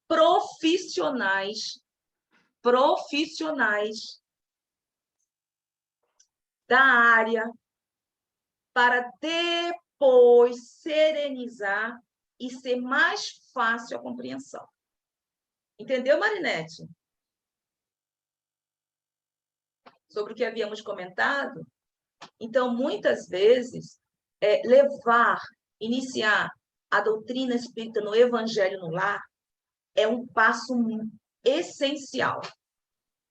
profissionais da área para depois serenizar e ser mais fácil a compreensão. Entendeu, Marinete? Sobre o que havíamos comentado? Então, muitas vezes, iniciar a doutrina espírita no Evangelho no Lar é um passo essencial.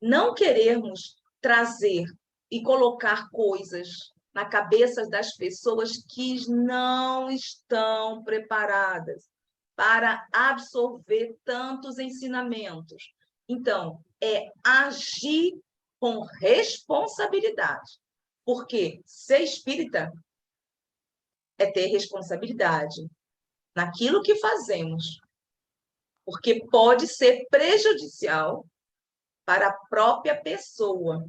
Não querermos trazer e colocar coisas na cabeça das pessoas que não estão preparadas para absorver tantos ensinamentos. Então, é agir com responsabilidade, porque ser espírita é ter responsabilidade naquilo que fazemos, porque pode ser prejudicial para a própria pessoa.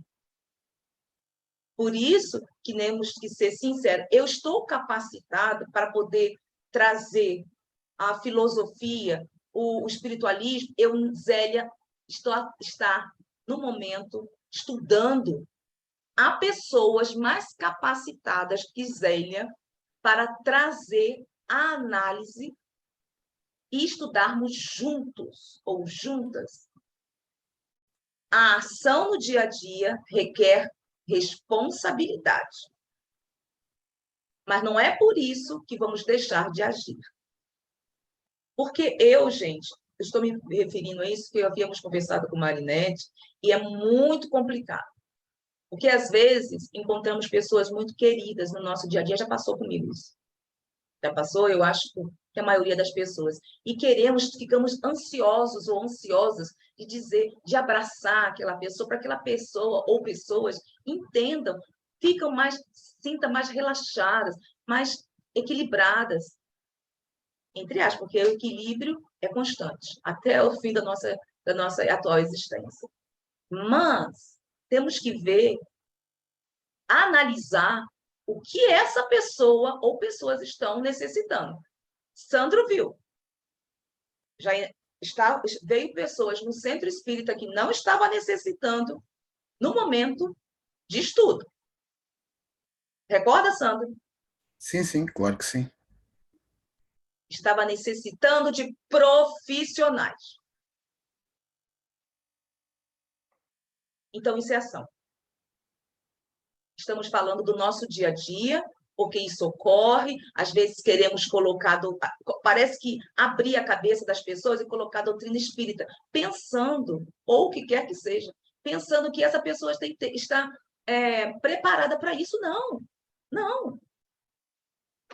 Por isso que temos que ser sinceros. Eu estou capacitado para poder trazer a filosofia, o espiritualismo. Zélia, está no momento estudando. Há pessoas mais capacitadas que Zélia para trazer a análise e estudarmos juntos ou juntas. A ação no dia a dia requer responsabilidade. Mas não é por isso que vamos deixar de agir. Porque gente, eu estou me referindo a isso, que havíamos conversado com Marinete, e é muito complicado. Porque, às vezes, encontramos pessoas muito queridas no nosso dia a dia. Já passou comigo isso. Já passou, eu acho que a maioria das pessoas. E ficamos ansiosos ou ansiosas de dizer, de abraçar aquela pessoa, para que aquela pessoa ou pessoas entendam, sintam mais relaxadas, mais equilibradas. Entre aspas, porque o equilíbrio é constante, até o fim da nossa atual existência. Mas temos que ver, analisar o que essa pessoa ou pessoas estão necessitando. Sandro viu. Veio pessoas no centro espírita que não estavam necessitando no momento de estudo. Recorda, Sandro? Sim, claro que sim. Estava necessitando de profissionais. Então, isso é ação. Estamos falando do nosso dia a dia, porque isso ocorre, às vezes queremos colocar, parece que abrir a cabeça das pessoas e colocar a doutrina espírita, pensando, ou o que quer que seja, pensando que essa pessoa está preparada para isso, não. Não.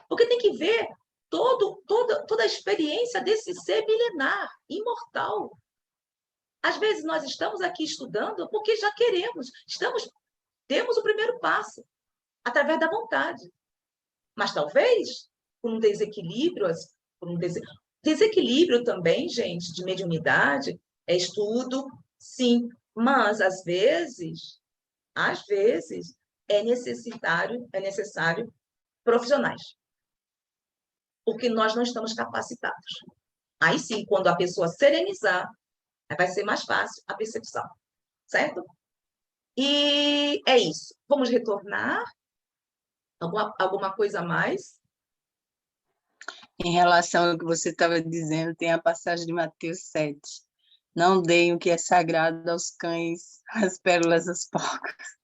Porque tem que ver toda a experiência desse ser milenar, imortal. Às vezes nós estamos aqui estudando porque já queremos, temos o primeiro passo, através da vontade. Mas talvez, por um desequilíbrio, desequilíbrio também, gente, de mediunidade, é estudo, sim, mas às vezes é necessário profissionais, porque nós não estamos capacitados. Aí sim, quando a pessoa serenizar, vai ser mais fácil a percepção, certo? E é isso. Vamos retornar? Alguma coisa a mais? Em relação ao que você estava dizendo, tem a passagem de Mateus 7. Não deem o que é sagrado aos cães, as pérolas aos porcos.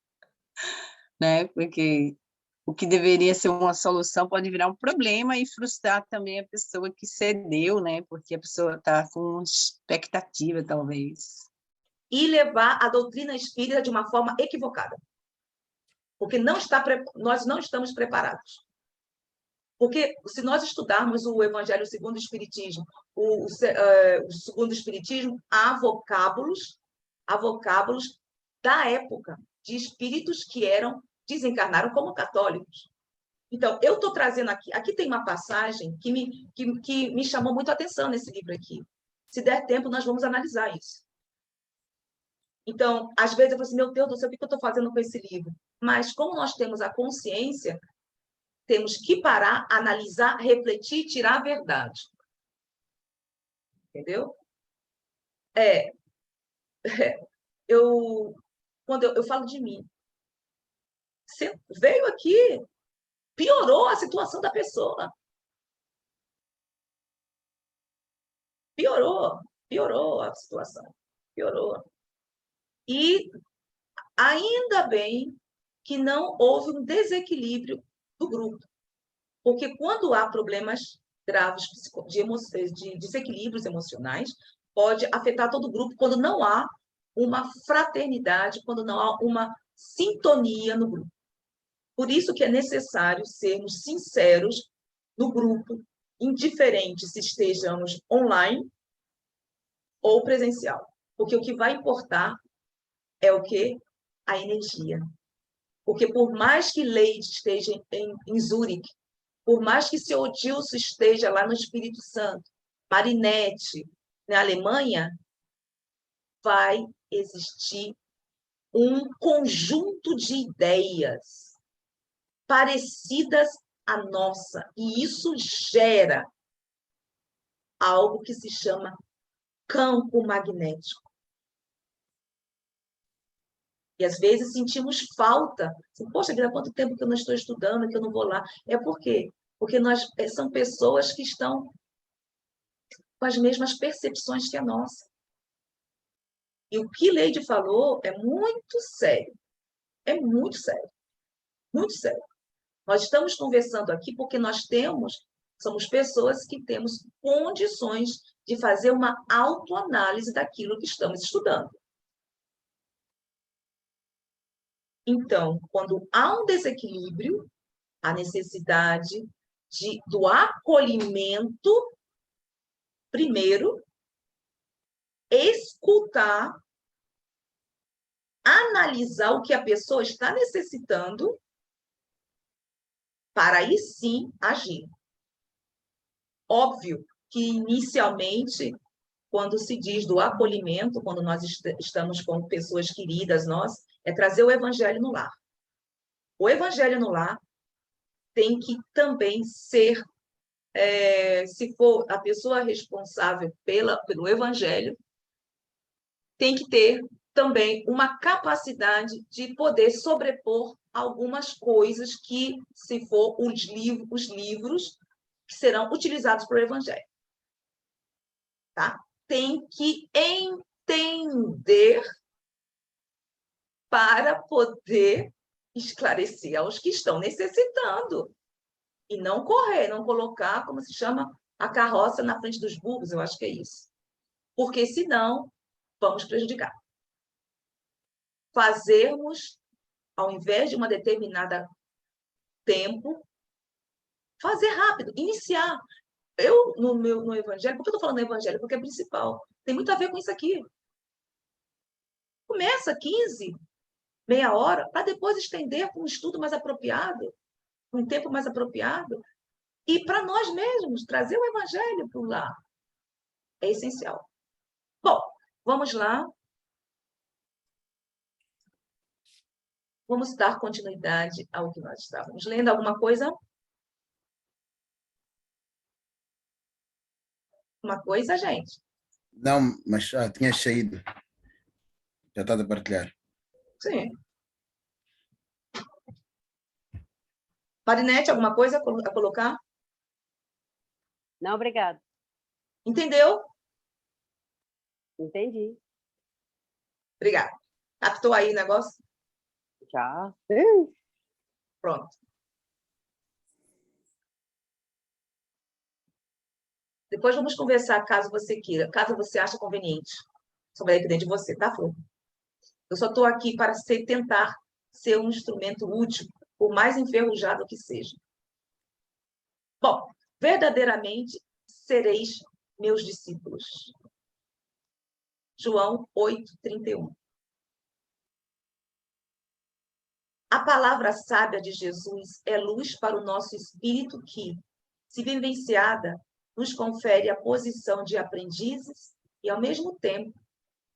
Né? Porque o que deveria ser uma solução pode virar um problema e frustrar também a pessoa que cedeu, né? Porque a pessoa está com expectativa, talvez. E levar a doutrina espírita de uma forma equivocada. Porque nós não estamos preparados. Porque se nós estudarmos o Evangelho segundo o Espiritismo, o segundo o Espiritismo, há vocábulos da época, de espíritos que desencarnaram como católicos. Então, eu estou trazendo aqui tem uma passagem que me chamou muito a atenção nesse livro aqui. Se der tempo, nós vamos analisar isso. Então, às vezes eu falo assim, meu Deus do céu, o que eu estou fazendo com esse livro? Mas como nós temos a consciência, temos que parar, analisar, refletir, tirar a verdade. Entendeu? Quando eu falo de mim, você veio aqui, piorou a situação da pessoa. Piorou a situação. Piorou. E ainda bem que não houve um desequilíbrio do grupo. Porque quando há problemas graves de desequilíbrios emocionais, pode afetar todo o grupo quando não há uma fraternidade, quando não há uma sintonia no grupo. Por isso que é necessário sermos sinceros no grupo, indiferente se estejamos online ou presencial. Porque o que vai importar é o quê? A energia. Porque por mais que Leide esteja em Zurique, por mais que seu Odilson esteja lá no Espírito Santo, Marinette, na Alemanha, vai existir um conjunto de ideias parecidas à nossa. E isso gera algo que se chama campo magnético. E às vezes sentimos falta. Assim, poxa, há quanto tempo que eu não estou estudando, que eu não vou lá? É por quê? Porque são pessoas que estão com as mesmas percepções que a nossa. E o que Leide falou é muito sério. É muito sério. Muito sério. Nós estamos conversando aqui porque somos pessoas que temos condições de fazer uma autoanálise daquilo que estamos estudando. Então, quando há um desequilíbrio, a necessidade do acolhimento, primeiro, escutar, analisar o que a pessoa está necessitando, para aí sim agir. Óbvio que, inicialmente, quando se diz do acolhimento, quando nós estamos com pessoas queridas, é trazer o evangelho no lar. O evangelho no lar tem que também ser, se for a pessoa responsável pelo evangelho, tem que ter também uma capacidade de poder sobrepor algumas coisas que, se for os livros que serão utilizados para o evangelho. Tá? Tem que entender para poder esclarecer aos que estão necessitando. E não correr, não colocar, como se chama, a carroça na frente dos burros, eu acho que é isso. Porque, senão, vamos prejudicar. Fazermos ao invés de uma determinada tempo, fazer rápido, iniciar. Eu, no evangelho, por que eu estou falando no evangelho? Porque é principal. Tem muito a ver com isso aqui. Começa 15, meia hora, para depois estender com um estudo mais apropriado, um tempo mais apropriado. E para nós mesmos, trazer o evangelho para lá. É essencial. Bom, vamos lá. Vamos dar continuidade ao que nós estávamos lendo. Alguma coisa? Uma coisa, gente? Não, mas tinha saído. Já está a partilhar. Sim. Marinete, alguma coisa a colocar? Não, obrigada. Entendeu? Entendi. Obrigada. Captou aí o negócio? Já. Pronto. Depois vamos conversar, caso você queira, caso você ache conveniente. Só vai depender de você, tá, Flor? Eu só estou aqui para tentar ser um instrumento útil, por mais enferrujado que seja. Bom, verdadeiramente sereis meus discípulos. João 8:31. A palavra sábia de Jesus é luz para o nosso espírito que, se vivenciada, nos confere a posição de aprendizes e, ao mesmo tempo,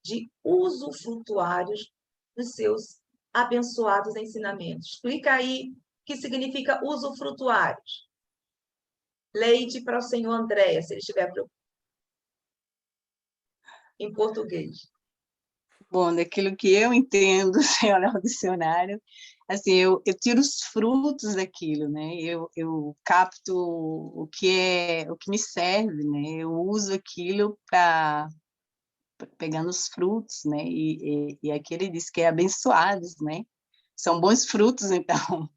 de usufrutuários dos seus abençoados ensinamentos. Explica aí o que significa usufrutuários. Leite para o senhor Andréia, se ele estiver em português. Bom, daquilo que eu entendo, sem olhar o dicionário, assim, eu tiro os frutos daquilo, né? Eu capto o que me serve, né? Eu uso aquilo para pegando os frutos, né? E aqui ele diz que é abençoados, né? São bons frutos, então.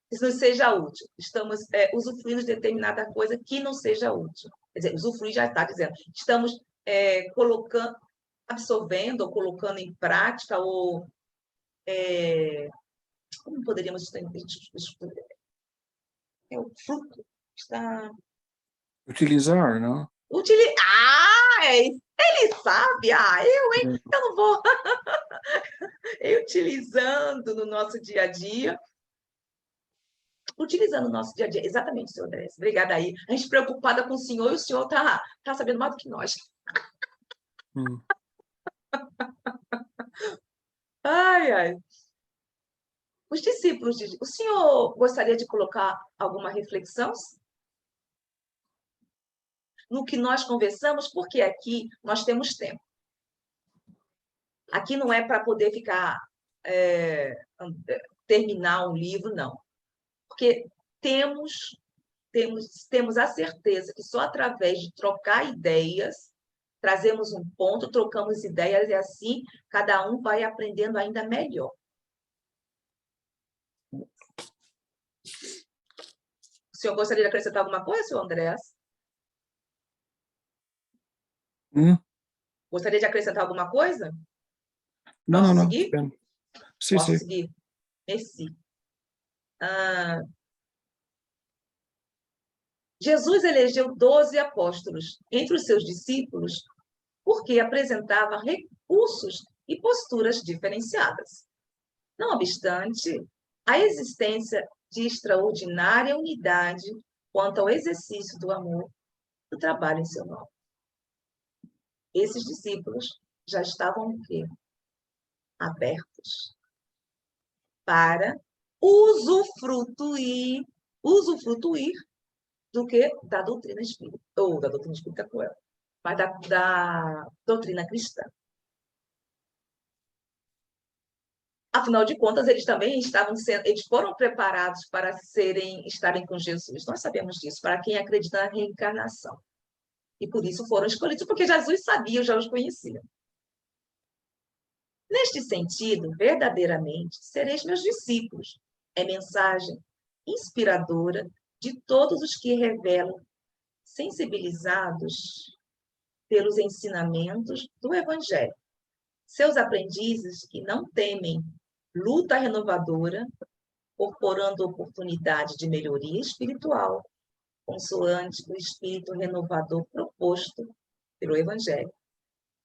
Isso não seja útil. Estamos usufruindo de determinada coisa que não seja útil. Quer dizer, usufruir já está dizendo. Estamos colocando, absorvendo ou colocando em prática ou como poderíamos o fruto está Utilizar, não? Ele sabe, hein? Eu não vou utilizando no nosso dia a dia. Utilizando o nosso dia a dia. Exatamente, senhor André. Obrigada aí. A gente preocupada com o senhor e o senhor tá sabendo mais do que nós. Ai, ai. Os discípulos, o senhor gostaria de colocar alguma reflexão no que nós conversamos? Porque aqui nós temos tempo. Aqui não é para poder ficar, terminar um livro, não. Porque temos a certeza que só através de trocar ideias, trazemos um ponto, trocamos ideias e assim cada um vai aprendendo ainda melhor. O senhor gostaria de acrescentar alguma coisa, senhor Andrés? Gostaria de acrescentar alguma coisa? Não. Seguir? Sim, Posso sim. seguir? Merci. Jesus elegeu 12 apóstolos entre os seus discípulos porque apresentava recursos e posturas diferenciadas. Não obstante, a existência de extraordinária unidade quanto ao exercício do amor do trabalho em seu nome. Esses discípulos já estavam o quê? Abertos para usufruir do que? Da doutrina espírita, ou da doutrina espírita cruel, mas da doutrina cristã. Afinal de contas, eles também eles foram preparados para estarem com Jesus. Nós sabemos disso, para quem acredita na reencarnação. E por isso foram escolhidos, porque Jesus sabia, já os conhecia. Neste sentido, verdadeiramente, sereis meus discípulos. É mensagem inspiradora de todos os que revelam, sensibilizados pelos ensinamentos do Evangelho. Seus aprendizes que não temem luta renovadora, incorporando oportunidade de melhoria espiritual, consoante o espírito renovador proposto pelo Evangelho.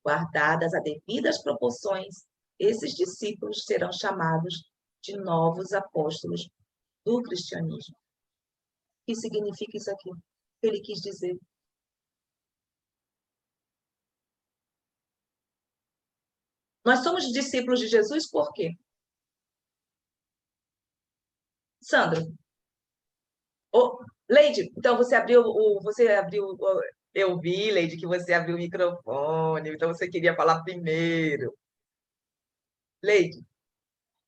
Guardadas as devidas proporções, esses discípulos serão chamados de novos apóstolos do cristianismo. O que significa isso aqui? O que ele quis dizer? Nós somos discípulos de Jesus por quê? Sandro? Leide, então eu vi, Leide, que você abriu o microfone, então você queria falar primeiro. Leide.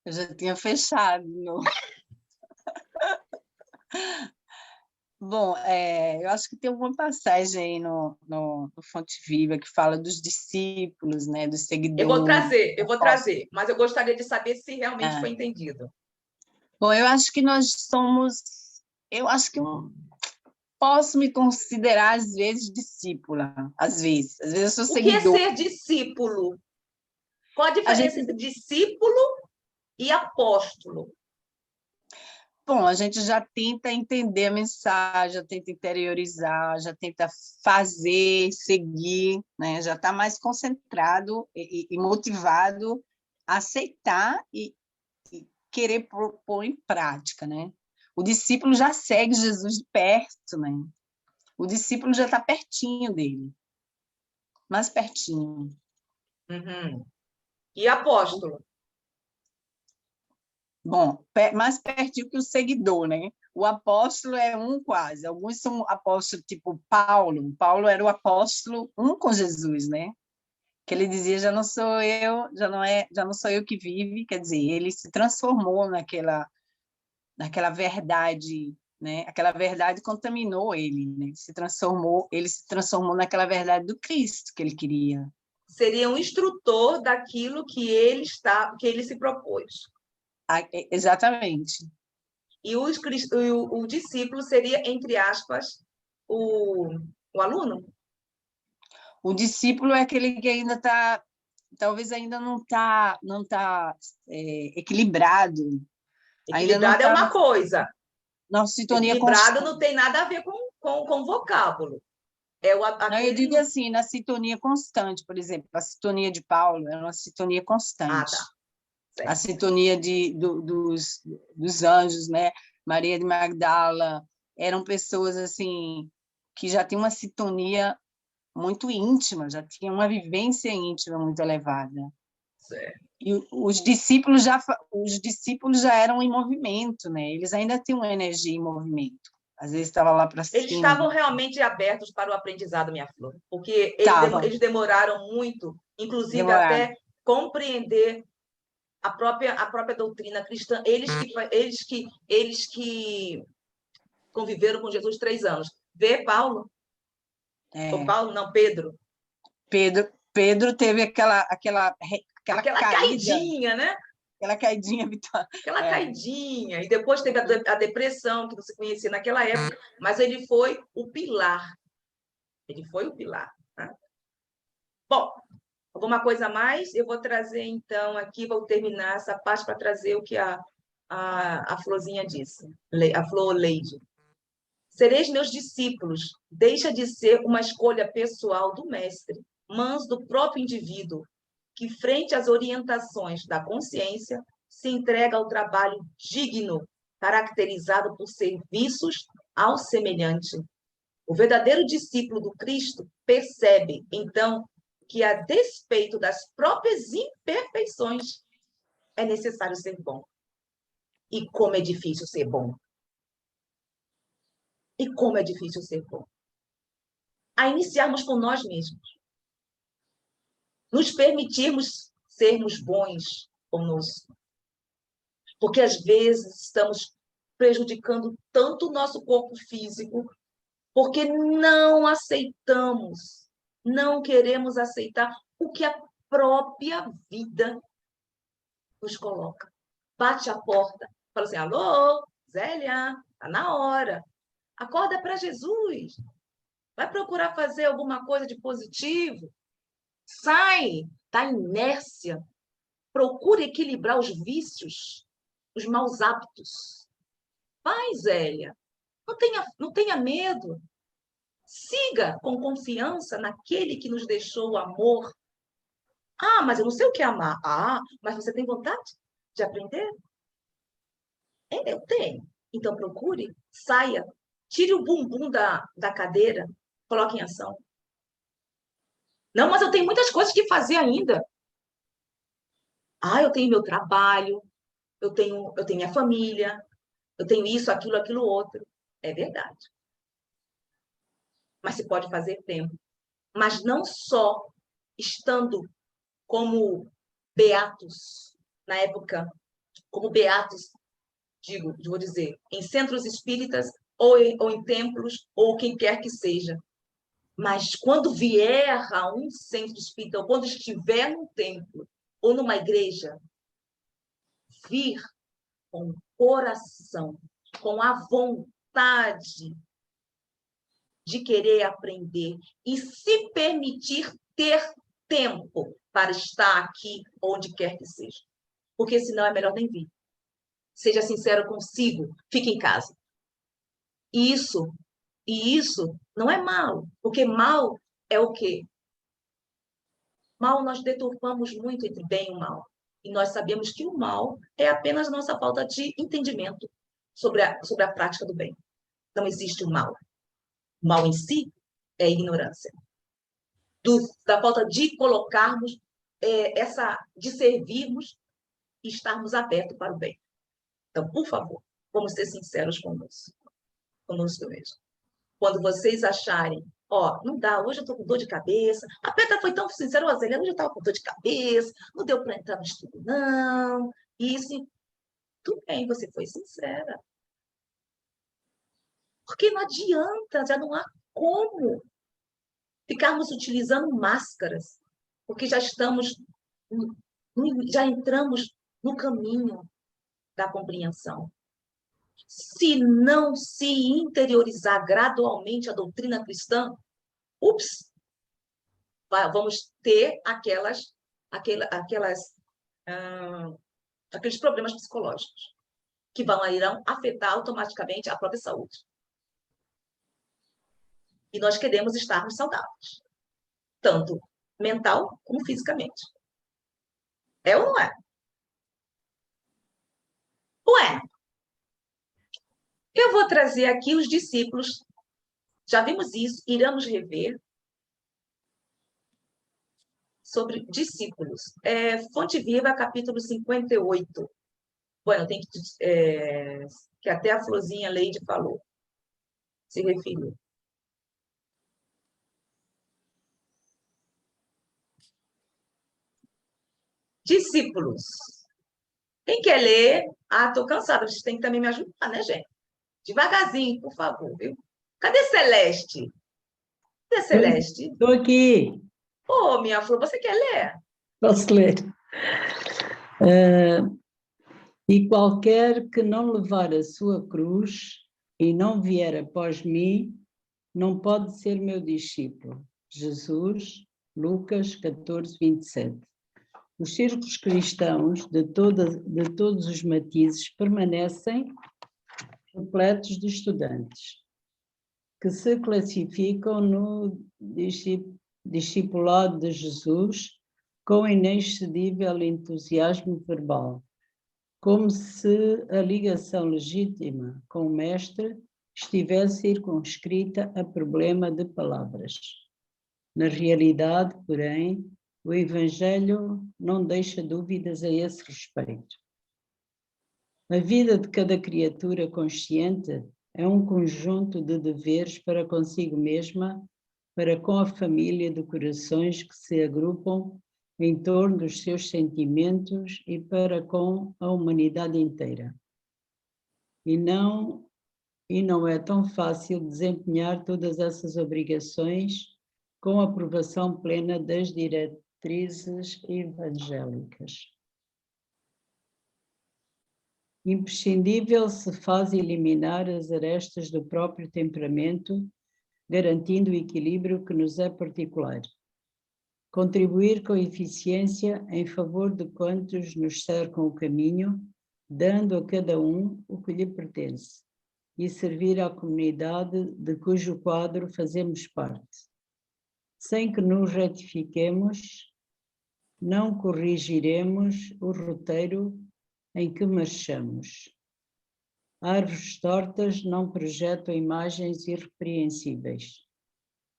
Eu já tinha fechado. Bom, eu acho que tem uma passagem aí no Fonte Viva que fala dos discípulos, né, dos seguidores. Eu vou trazer, mas eu gostaria de saber se realmente foi entendido. Bom, eu acho que nós somos... Eu acho que posso me considerar, às vezes, discípula. Às vezes eu sou seguidora. O que é ser discípulo? Qual a diferença entre discípulo e apóstolo? Bom, a gente já tenta entender a mensagem, já tenta interiorizar, já tenta fazer, seguir, né? Já está mais concentrado e motivado a aceitar e querer pôr em prática, né? O discípulo já segue Jesus de perto, né? O discípulo já está pertinho dele, mais pertinho. Uhum. E apóstolo? Bom, mais pertinho que o seguidor, né? O apóstolo é um quase. Alguns são apóstolos tipo Paulo. Paulo era o apóstolo com Jesus, né? Que ele dizia, já não sou eu, já não sou eu que vive, quer dizer, ele se transformou naquela verdade, né? Aquela verdade contaminou ele, né? Ele se transformou naquela verdade do Cristo que ele queria. Seria um instrutor daquilo que ele se propôs. Exatamente. E o discípulo seria, entre aspas, o aluno? O discípulo é aquele que ainda está, talvez ainda não está equilibrado. Equilibrado é uma coisa. Na sintonia equilibrado constante. Não tem nada a ver com vocábulo. Não, eu digo assim, na sintonia constante, por exemplo, a sintonia de Paulo é uma sintonia constante. Tá. Certo. A sintonia dos anjos, né? Maria de Magdala, eram pessoas assim que já tinham uma sintonia muito íntima, já tinham uma vivência íntima muito elevada. Certo. E os discípulos já eram em movimento, né? Eles ainda tinham uma energia em movimento. Às vezes estava lá para cima. Eles estavam realmente abertos para o aprendizado, minha flor, porque eles demoraram muito, inclusive até compreender a própria doutrina cristã. Eles que conviveram com Jesus 3 anos. Vê Paulo? Ou Paulo, não, Pedro. Pedro teve aquela caidinha, né? Aquela caidinha, Vitória. Aquela caidinha. E depois teve a depressão, que não se conhecia naquela época, mas ele foi o pilar. Ele foi o pilar. Tá? Bom, alguma coisa a mais? Eu vou trazer, então, aqui, vou terminar essa parte para trazer o que a Florzinha disse, a Flor Leide. Sereis meus discípulos, deixa de ser uma escolha pessoal do mestre, mas do próprio indivíduo, que, frente às orientações da consciência, se entrega ao trabalho digno, caracterizado por serviços ao semelhante. O verdadeiro discípulo do Cristo percebe, então, que, a despeito das próprias imperfeições, é necessário ser bom. E como é difícil ser bom. E como é difícil ser bom. A iniciarmos por nós mesmos. Nos permitirmos sermos bons conosco. Porque, às vezes, estamos prejudicando tanto o nosso corpo físico, porque não aceitamos, não queremos aceitar o que a própria vida nos coloca. Bate a porta, fala assim, alô, Zélia, está na hora. Acorda para Jesus. Vai procurar fazer alguma coisa de positivo. Sai da inércia. Procure equilibrar os vícios, os maus hábitos. Vai, Zélia. Não tenha medo. Siga com confiança naquele que nos deixou o amor. Ah, mas eu não sei o que é amar. Ah, mas você tem vontade de aprender? Eu tenho. Então procure, saia, tire o bumbum da cadeira, coloque em ação. Não, mas eu tenho muitas coisas que fazer ainda. Ah, eu tenho meu trabalho, eu tenho minha família, eu tenho isso, aquilo outro. É verdade. Mas se pode fazer tempo. Mas não só estando como beatos, na época, como beatos, vou dizer, em centros espíritas ou em templos, ou quem quer que seja. Mas quando vier a um centro espírita, ou quando estiver num templo, ou numa igreja, vir com o coração, com a vontade de querer aprender e se permitir ter tempo para estar aqui, onde quer que seja. Porque senão é melhor nem vir. Seja sincero consigo, fique em casa. E isso não é mal, porque mal é o quê? Mal nós deturpamos muito entre bem e o mal. E nós sabemos que o mal é apenas nossa falta de entendimento sobre a prática do bem. Não existe o mal. O mal em si é ignorância. Da falta de colocarmos, de servirmos e estarmos abertos para o bem. Então, por favor, vamos ser sinceros conosco mesmo. Quando vocês acharem, não dá, hoje eu estou com dor de cabeça, a Petra foi tão sincera, hoje eu estava com dor de cabeça, não deu para entrar no estudo, não, isso, tudo bem, você foi sincera. Porque não adianta, já não há como ficarmos utilizando máscaras, porque já entramos no caminho da compreensão. Se não se interiorizar gradualmente a doutrina cristã, vamos ter aqueles problemas psicológicos que irão afetar automaticamente a própria saúde. E nós queremos estarmos saudáveis, tanto mental como fisicamente. É ou não é? Ué, eu vou trazer aqui os discípulos. Já vimos isso, iremos rever sobre discípulos. Fonte Viva, capítulo 58. Bueno, tem que até a Florzinha Leide falou, se referiu. Discípulos. Quem quer ler? Estou cansada, vocês têm que também me ajudar, né, gente? Devagarzinho, por favor, viu? Cadê Celeste? Cadê Celeste? Estou aqui. Minha Flor, você quer ler? Posso ler. E qualquer que não levar a sua cruz e não vier após mim, não pode ser meu discípulo. Jesus, Lucas 14, 27. Os círculos cristãos de todos os matizes permanecem repletos de estudantes que se classificam no discipulado de Jesus com inexcedível entusiasmo verbal, como se a ligação legítima com o mestre estivesse circunscrita a problema de palavras. Na realidade, porém, o Evangelho não deixa dúvidas a esse respeito. A vida de cada criatura consciente é um conjunto de deveres para consigo mesma, para com a família de corações que se agrupam em torno dos seus sentimentos e para com a humanidade inteira. E não é tão fácil desempenhar todas essas obrigações com a aprovação plena das diretrizes evangélicas. Imprescindível se faz eliminar as arestas do próprio temperamento, garantindo o equilíbrio que nos é particular. contribuir com eficiência em favor de quantos nos cercam o caminho, dando a cada um o que lhe pertence, e servir à comunidade de cujo quadro fazemos parte. Sem que nos retifiquemos, não corrigiremos o roteiro em que marchamos. Árvores tortas não projetam imagens irrepreensíveis.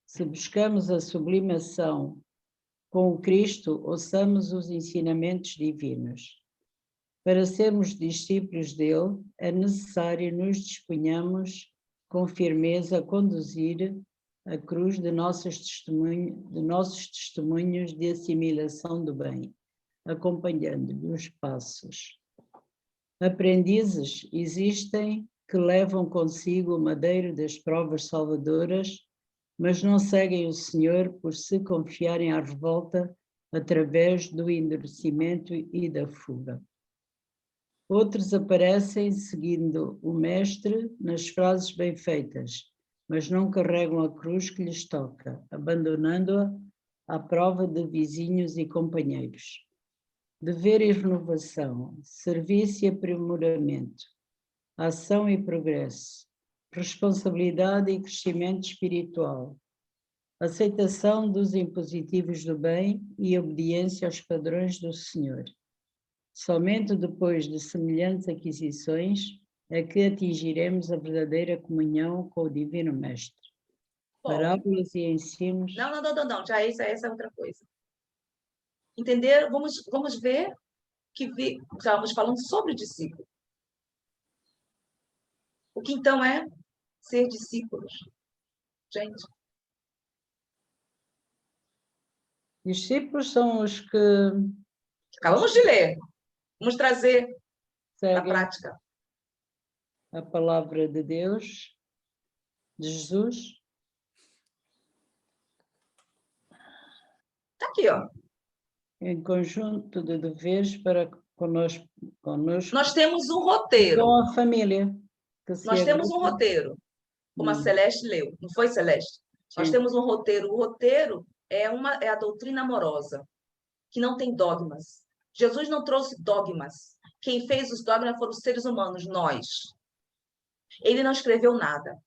Se buscamos a sublimação com o Cristo, ouçamos os ensinamentos divinos. Para sermos discípulos dele, é necessário nos disponhamos com firmeza a conduzir a cruz de nossos testemunhos de assimilação do bem, acompanhando-lhe os passos. Aprendizes existem que levam consigo o madeiro das provas salvadoras, mas não seguem o Senhor por se confiarem à revolta através do endurecimento e da fuga. Outros aparecem seguindo o Mestre nas frases bem feitas, mas não carregam a cruz que lhes toca, abandonando-a à prova de vizinhos e companheiros. Dever e renovação, serviço e aprimoramento, ação e progresso, responsabilidade e crescimento espiritual, aceitação dos impositivos do bem e obediência aos padrões do Senhor. Somente depois de semelhantes aquisições é que atingiremos a verdadeira comunhão com o Divino Mestre. Bom, Parábolas e ensinos. Não. Já essa é outra coisa. Entender? Vamos ver que estávamos falando sobre o discípulo. O que então é ser discípulos? Gente. Discípulos são os que Acabamos de ler. Vamos trazer a seguem prática. a palavra de Deus, de Jesus. Está aqui, ó. Em conjunto de deveres para conosco Nós temos um roteiro. com a família. Nós temos um roteiro, como a Celeste leu. Não foi, Celeste? Nós temos um roteiro. O roteiro é a doutrina amorosa, que não tem dogmas. Jesus não trouxe dogmas. Quem fez os dogmas foram os seres humanos, nós. Ele não escreveu nada.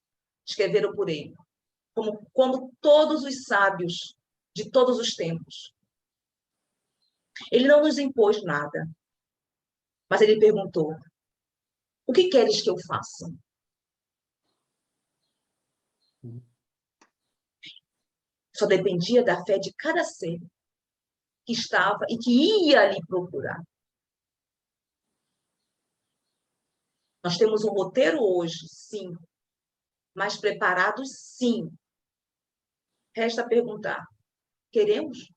Escreveram por ele. Como todos os sábios de todos os tempos. Ele não nos impôs nada. Mas ele perguntou: o que queres que eu faça? Só dependia da fé de cada ser que estava e que ia ali procurar. Nós temos um roteiro hoje, sim. Mas preparados, sim. Resta perguntar: queremos?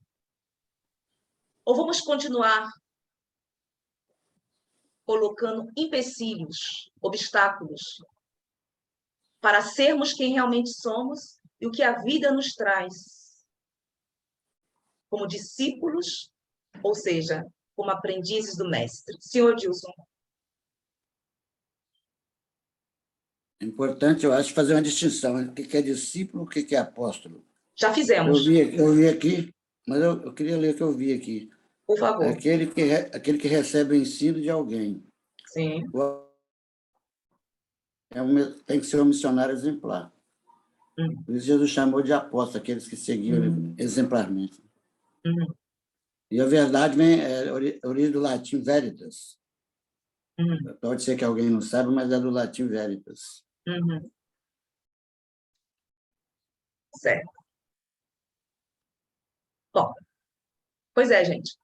Ou vamos continuar colocando empecilhos, obstáculos, para sermos quem realmente somos e o que a vida nos traz, como discípulos, ou seja, como aprendizes do Mestre? Senhor Dilson. É importante, eu acho, fazer uma distinção entre o que é discípulo e o que é apóstolo. Já fizemos. Eu vi aqui, mas eu queria ler o que eu vi aqui. Por favor. É aquele que recebe o ensino de alguém. Sim. Tem que ser um missionário exemplar. Por isso Jesus chamou de apóstolo aqueles que seguiam exemplarmente. E a verdade vem origem do latim veritas. Pode ser que alguém não saiba, mas é do latim veritas. Certo. Bom, pois é, gente.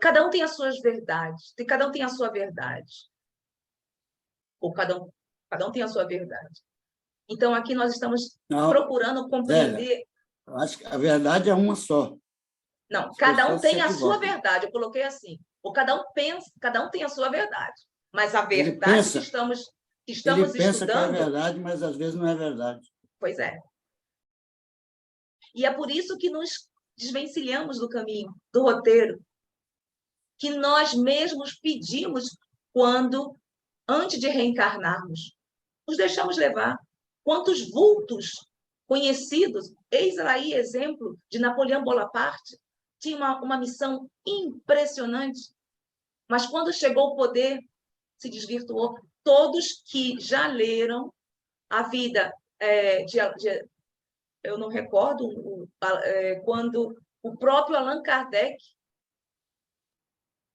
Cada um tem as suas verdades. Cada um tem a sua verdade. Ou cada um tem a sua verdade. Então, aqui nós estamos procurando compreender... Eu acho que a verdade é uma só. Não, cada um tem a sua verdade. Eu coloquei assim. Ou cada um pensa, cada um tem a sua verdade. Mas a verdade que estamos ele pensa estudando... que é verdade, mas às vezes não é verdade. Pois é. E é por isso que nos desvencilhamos do caminho, do roteiro, que nós mesmos pedimos quando, antes de reencarnarmos, nos deixamos levar. Quantos vultos conhecidos. Eis aí exemplo de Napoleão Bonaparte, tinha uma missão impressionante, mas quando chegou ao poder, se desvirtuou. Todos que já leram a vida eu não recordo quando o próprio Allan Kardec,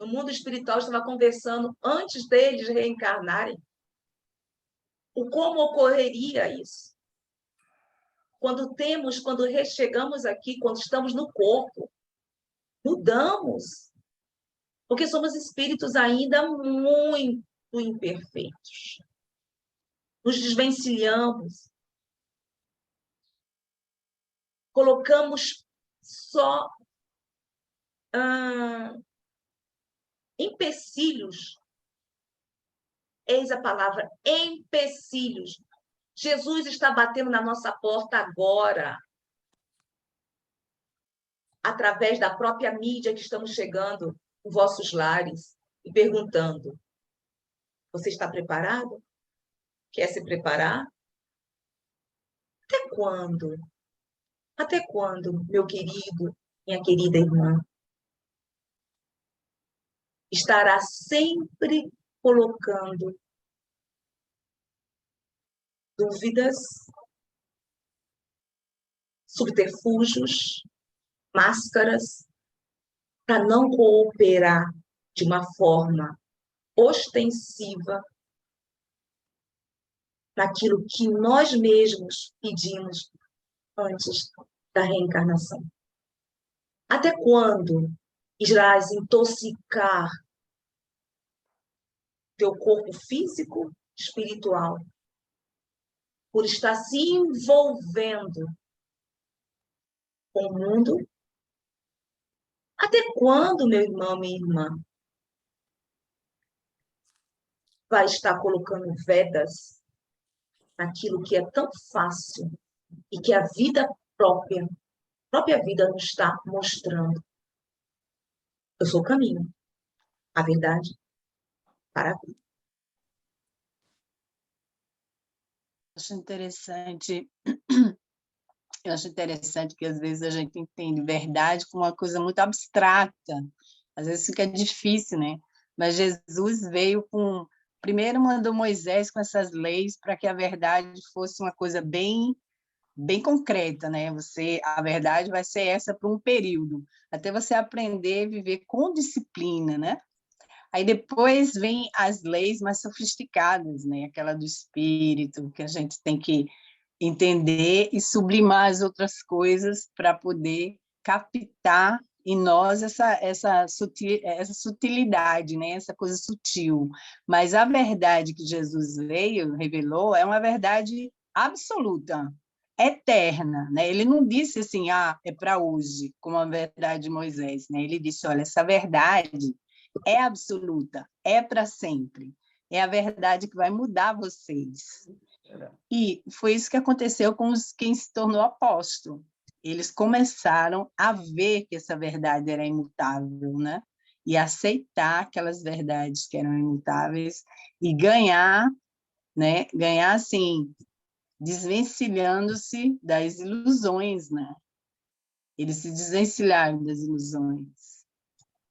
no mundo espiritual, estava conversando antes deles reencarnarem, o como ocorreria isso. Quando chegamos aqui, quando estamos no corpo, mudamos, porque somos espíritos ainda muito imperfeitos. Nos desvencilhamos, colocamos só empecilhos. Eis a palavra, empecilhos. Jesus está batendo na nossa porta agora, através da própria mídia que estamos chegando em vossos lares e perguntando: você está preparado? Quer se preparar? Até quando? Até quando, meu querido, minha querida irmã? Estará sempre colocando dúvidas, subterfúgios, máscaras, para não cooperar de uma forma ostensiva naquilo que nós mesmos pedimos antes da reencarnação. Até quando irás intoxicar teu corpo físico, espiritual, por estar se envolvendo com o mundo? Até quando, meu irmão, minha irmã, vai estar colocando vedas naquilo que é tão fácil e que a vida própria vida nos está mostrando? Eu sou o caminho, a verdade para a vida. Eu acho interessante que às vezes a gente entende verdade como uma coisa muito abstrata. Às vezes fica difícil, né? Mas Jesus veio primeiro mandou Moisés com essas leis para que a verdade fosse uma coisa bem concreta, né? A verdade vai ser essa por um período, até você aprender a viver com disciplina, né? Aí depois vem as leis mais sofisticadas, né? Aquela do espírito, que a gente tem que entender e sublimar as outras coisas para poder captar em nós essa sutilidade, né? Essa coisa sutil. Mas a verdade que Jesus revelou, é uma verdade absoluta, eterna, né? Ele não disse assim, é para hoje, como a verdade de Moisés, né? Ele disse, olha, essa verdade é absoluta, é para sempre. É a verdade que vai mudar vocês. E foi isso que aconteceu com quem se tornou apóstolo. Eles começaram a ver que essa verdade era imutável, né? E aceitar aquelas verdades que eram imutáveis e ganhar, né? Ganhar, assim, desvencilhando-se das ilusões, né? Eles se desvencilharam das ilusões.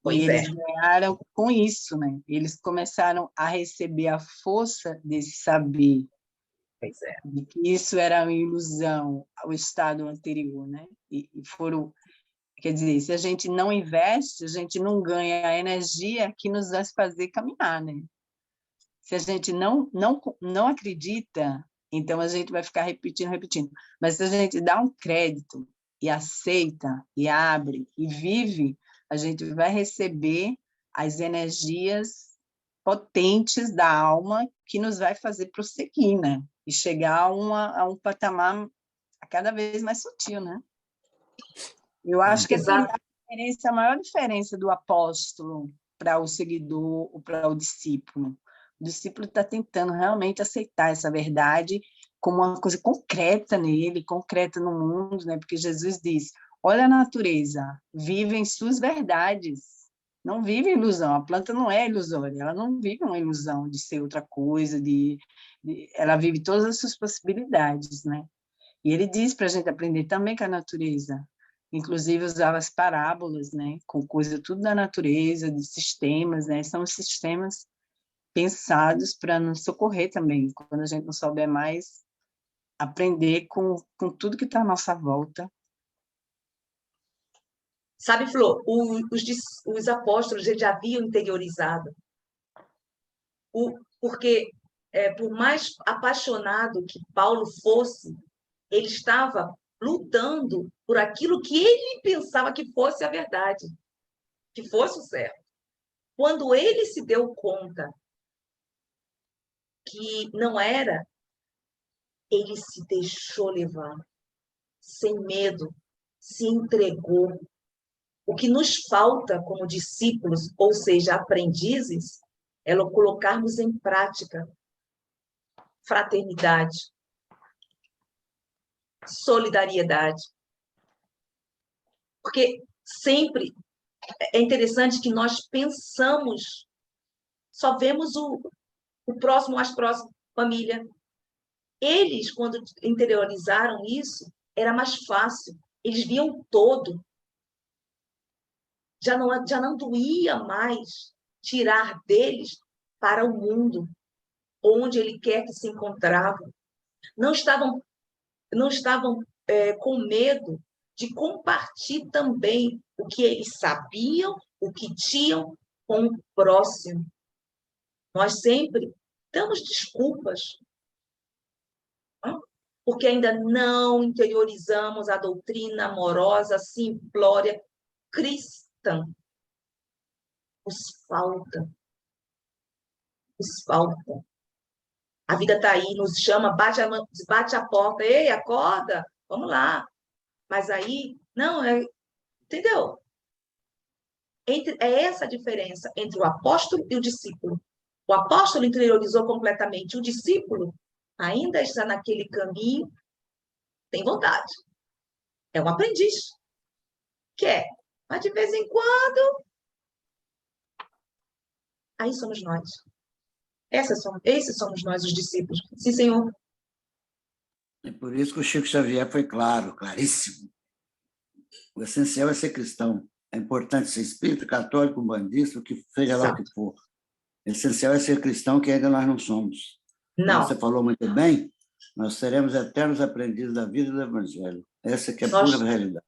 Pois e eles ganharam com isso, né? Eles começaram a receber a força desse saber. Pois é. De que isso era uma ilusão ao estado anterior, né? E foram, quer dizer, se a gente não investe, a gente não ganha a energia que nos vai fazer caminhar, né? Se a gente não acredita, então a gente vai ficar repetindo. Mas se a gente dá um crédito e aceita, e abre, e vive, a gente vai receber as energias potentes da alma que nos vai fazer prosseguir, né? E chegar a um patamar cada vez mais sutil, né? Eu acho que a maior diferença do apóstolo para o seguidor ou para o discípulo. O discípulo está tentando realmente aceitar essa verdade como uma coisa concreta nele, concreta no mundo, né? Porque Jesus diz, olha a natureza, vive em suas verdades, não vive ilusão, a planta não é ilusória, ela não vive uma ilusão de ser outra coisa, ela vive todas as suas possibilidades, né? E ele diz para a gente aprender também com a natureza. Inclusive usava as parábolas, né? Com coisa tudo da natureza, de sistemas, né? São os sistemas pensados para nos socorrer também. Quando a gente não souber mais, aprender com tudo que está à nossa volta. Sabe, Flor, os apóstolos eles já haviam interiorizado. Porque, por mais apaixonado que Paulo fosse, ele estava lutando por aquilo que ele pensava que fosse a verdade, que fosse o certo. Quando ele se deu conta que não era, ele se deixou levar, sem medo, se entregou. O que nos falta como discípulos, ou seja, aprendizes, é colocarmos em prática fraternidade, solidariedade. Porque sempre é interessante que nós pensamos, só vemos o próximo, mais próximo, família. Eles, quando interiorizaram isso, era mais fácil. Eles viam todo. Já não doía mais tirar deles para o mundo, onde ele quer que se encontravam. Não estavam com medo de compartilhar também o que eles sabiam, o que tinham com o próximo. Nós sempre damos desculpas, porque ainda não interiorizamos a doutrina amorosa, simplória, cristã. Nos falta. A vida está aí, nos chama, bate a porta, ei, acorda, vamos lá. Mas aí, não, entendeu? É essa a diferença entre o apóstolo e o discípulo. O apóstolo interiorizou completamente, o discípulo ainda está naquele caminho, tem vontade. É um aprendiz. Quer, mas de vez em quando, aí somos nós. Esses somos nós, os discípulos. Sim, Senhor. É por isso que o Chico Xavier foi claro, claríssimo. O essencial é ser cristão. É importante ser espírita, católico, bandista, o que seja lá o que for. O essencial é ser cristão, que ainda nós não somos. Não. Como você falou muito bem, nós seremos eternos aprendizes da vida e do Evangelho. Essa que é a pura realidade.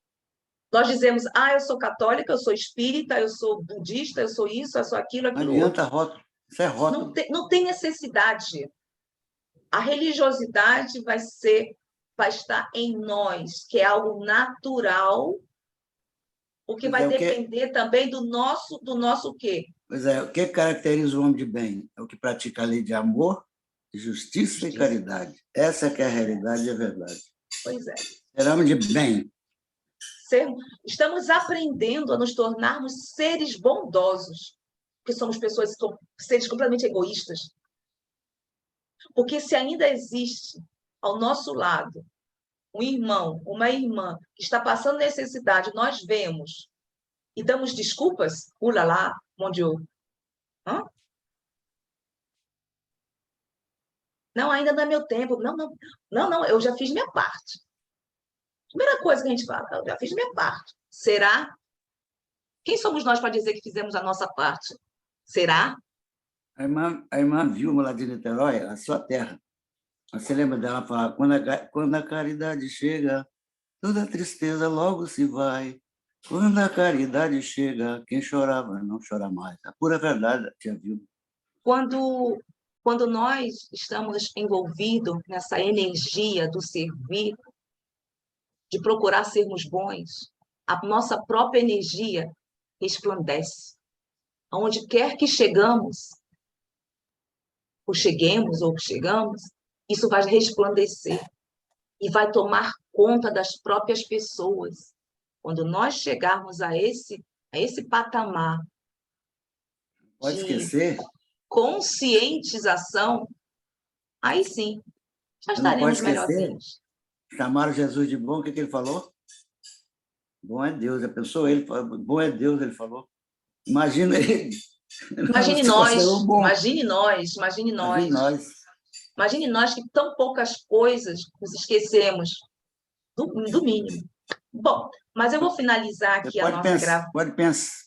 Nós dizemos, eu sou católica, eu sou espírita, eu sou budista, eu sou isso, eu sou aquilo, Não adianta rótulo. Isso é rótulo. Não tem necessidade. A religiosidade vai estar em nós, que é algo natural, o que vai depender também do nosso quê? Pois é, o que caracteriza o homem de bem? É o que pratica a lei de amor, justiça e caridade. Essa que é a realidade e a verdade. Pois é. Ser homem de bem. Estamos aprendendo a nos tornarmos seres bondosos, porque somos seres completamente egoístas. Porque se ainda existe ao nosso lado um irmão, uma irmã que está passando necessidade, nós vemos e damos desculpas, lá, mon Dieu. Não, ainda não é meu tempo. Não, eu já fiz minha parte. Primeira coisa que a gente fala, eu já fiz minha parte. Será? Quem somos nós para dizer que fizemos a nossa parte? Será? A irmã Vilma, lá de Niterói, a sua terra. Você lembra dela falar, quando a caridade chega, toda tristeza logo se vai. Quando a caridade chega, quem chorava não chora mais. A pura verdade, tia Vilma. Quando nós estamos envolvidos nessa energia do servir, de procurar sermos bons, a nossa própria energia resplandece. Aonde quer que chegamos, ou cheguemos, isso vai resplandecer e vai tomar conta das próprias pessoas. Quando nós chegarmos a esse patamar Pode esquecer. Conscientização, aí sim, já estaremos melhorzinhos. Chamaram Jesus de bom, o que ele falou? Bom é Deus, já pensou ele? Bom é Deus, ele falou. Imagina ele. Imagine nós que tão poucas coisas nos esquecemos. do mínimo. Bom, mas eu vou finalizar aqui a nossa gravação.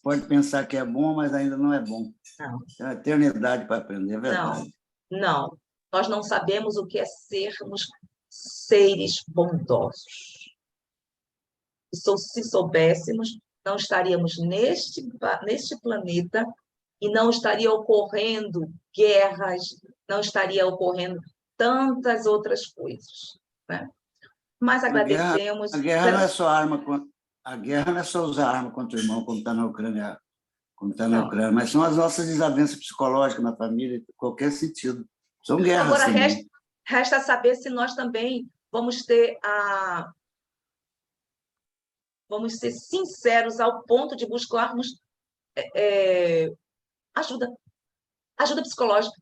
Pode pensar que é bom, mas ainda não é bom. Não. Tem uma eternidade para aprender, é verdade. Não. Nós não sabemos o que é sermos seres bondosos. Se soubéssemos, não estaríamos neste planeta e não estaria ocorrendo guerras, não estaria ocorrendo tantas outras coisas, né? Mas agradecemos... A guerra não é só arma, a guerra não é só usar arma contra o irmão, como está na Ucrânia, mas são as nossas desavenças psicológicas na família, em qualquer sentido. São guerras. Agora, resta saber se nós também vamos ser sinceros ao ponto de buscarmos ajuda psicológica.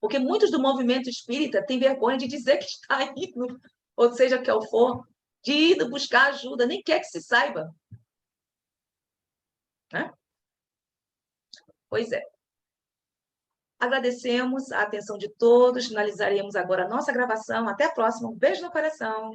Porque muitos do movimento espírita têm vergonha de dizer que está indo, ou seja, que é o for, de ir buscar ajuda, nem quer que se saiba. Né? Pois é. Agradecemos a atenção de todos, finalizaremos agora a nossa gravação. Até a próxima. Um beijo no coração.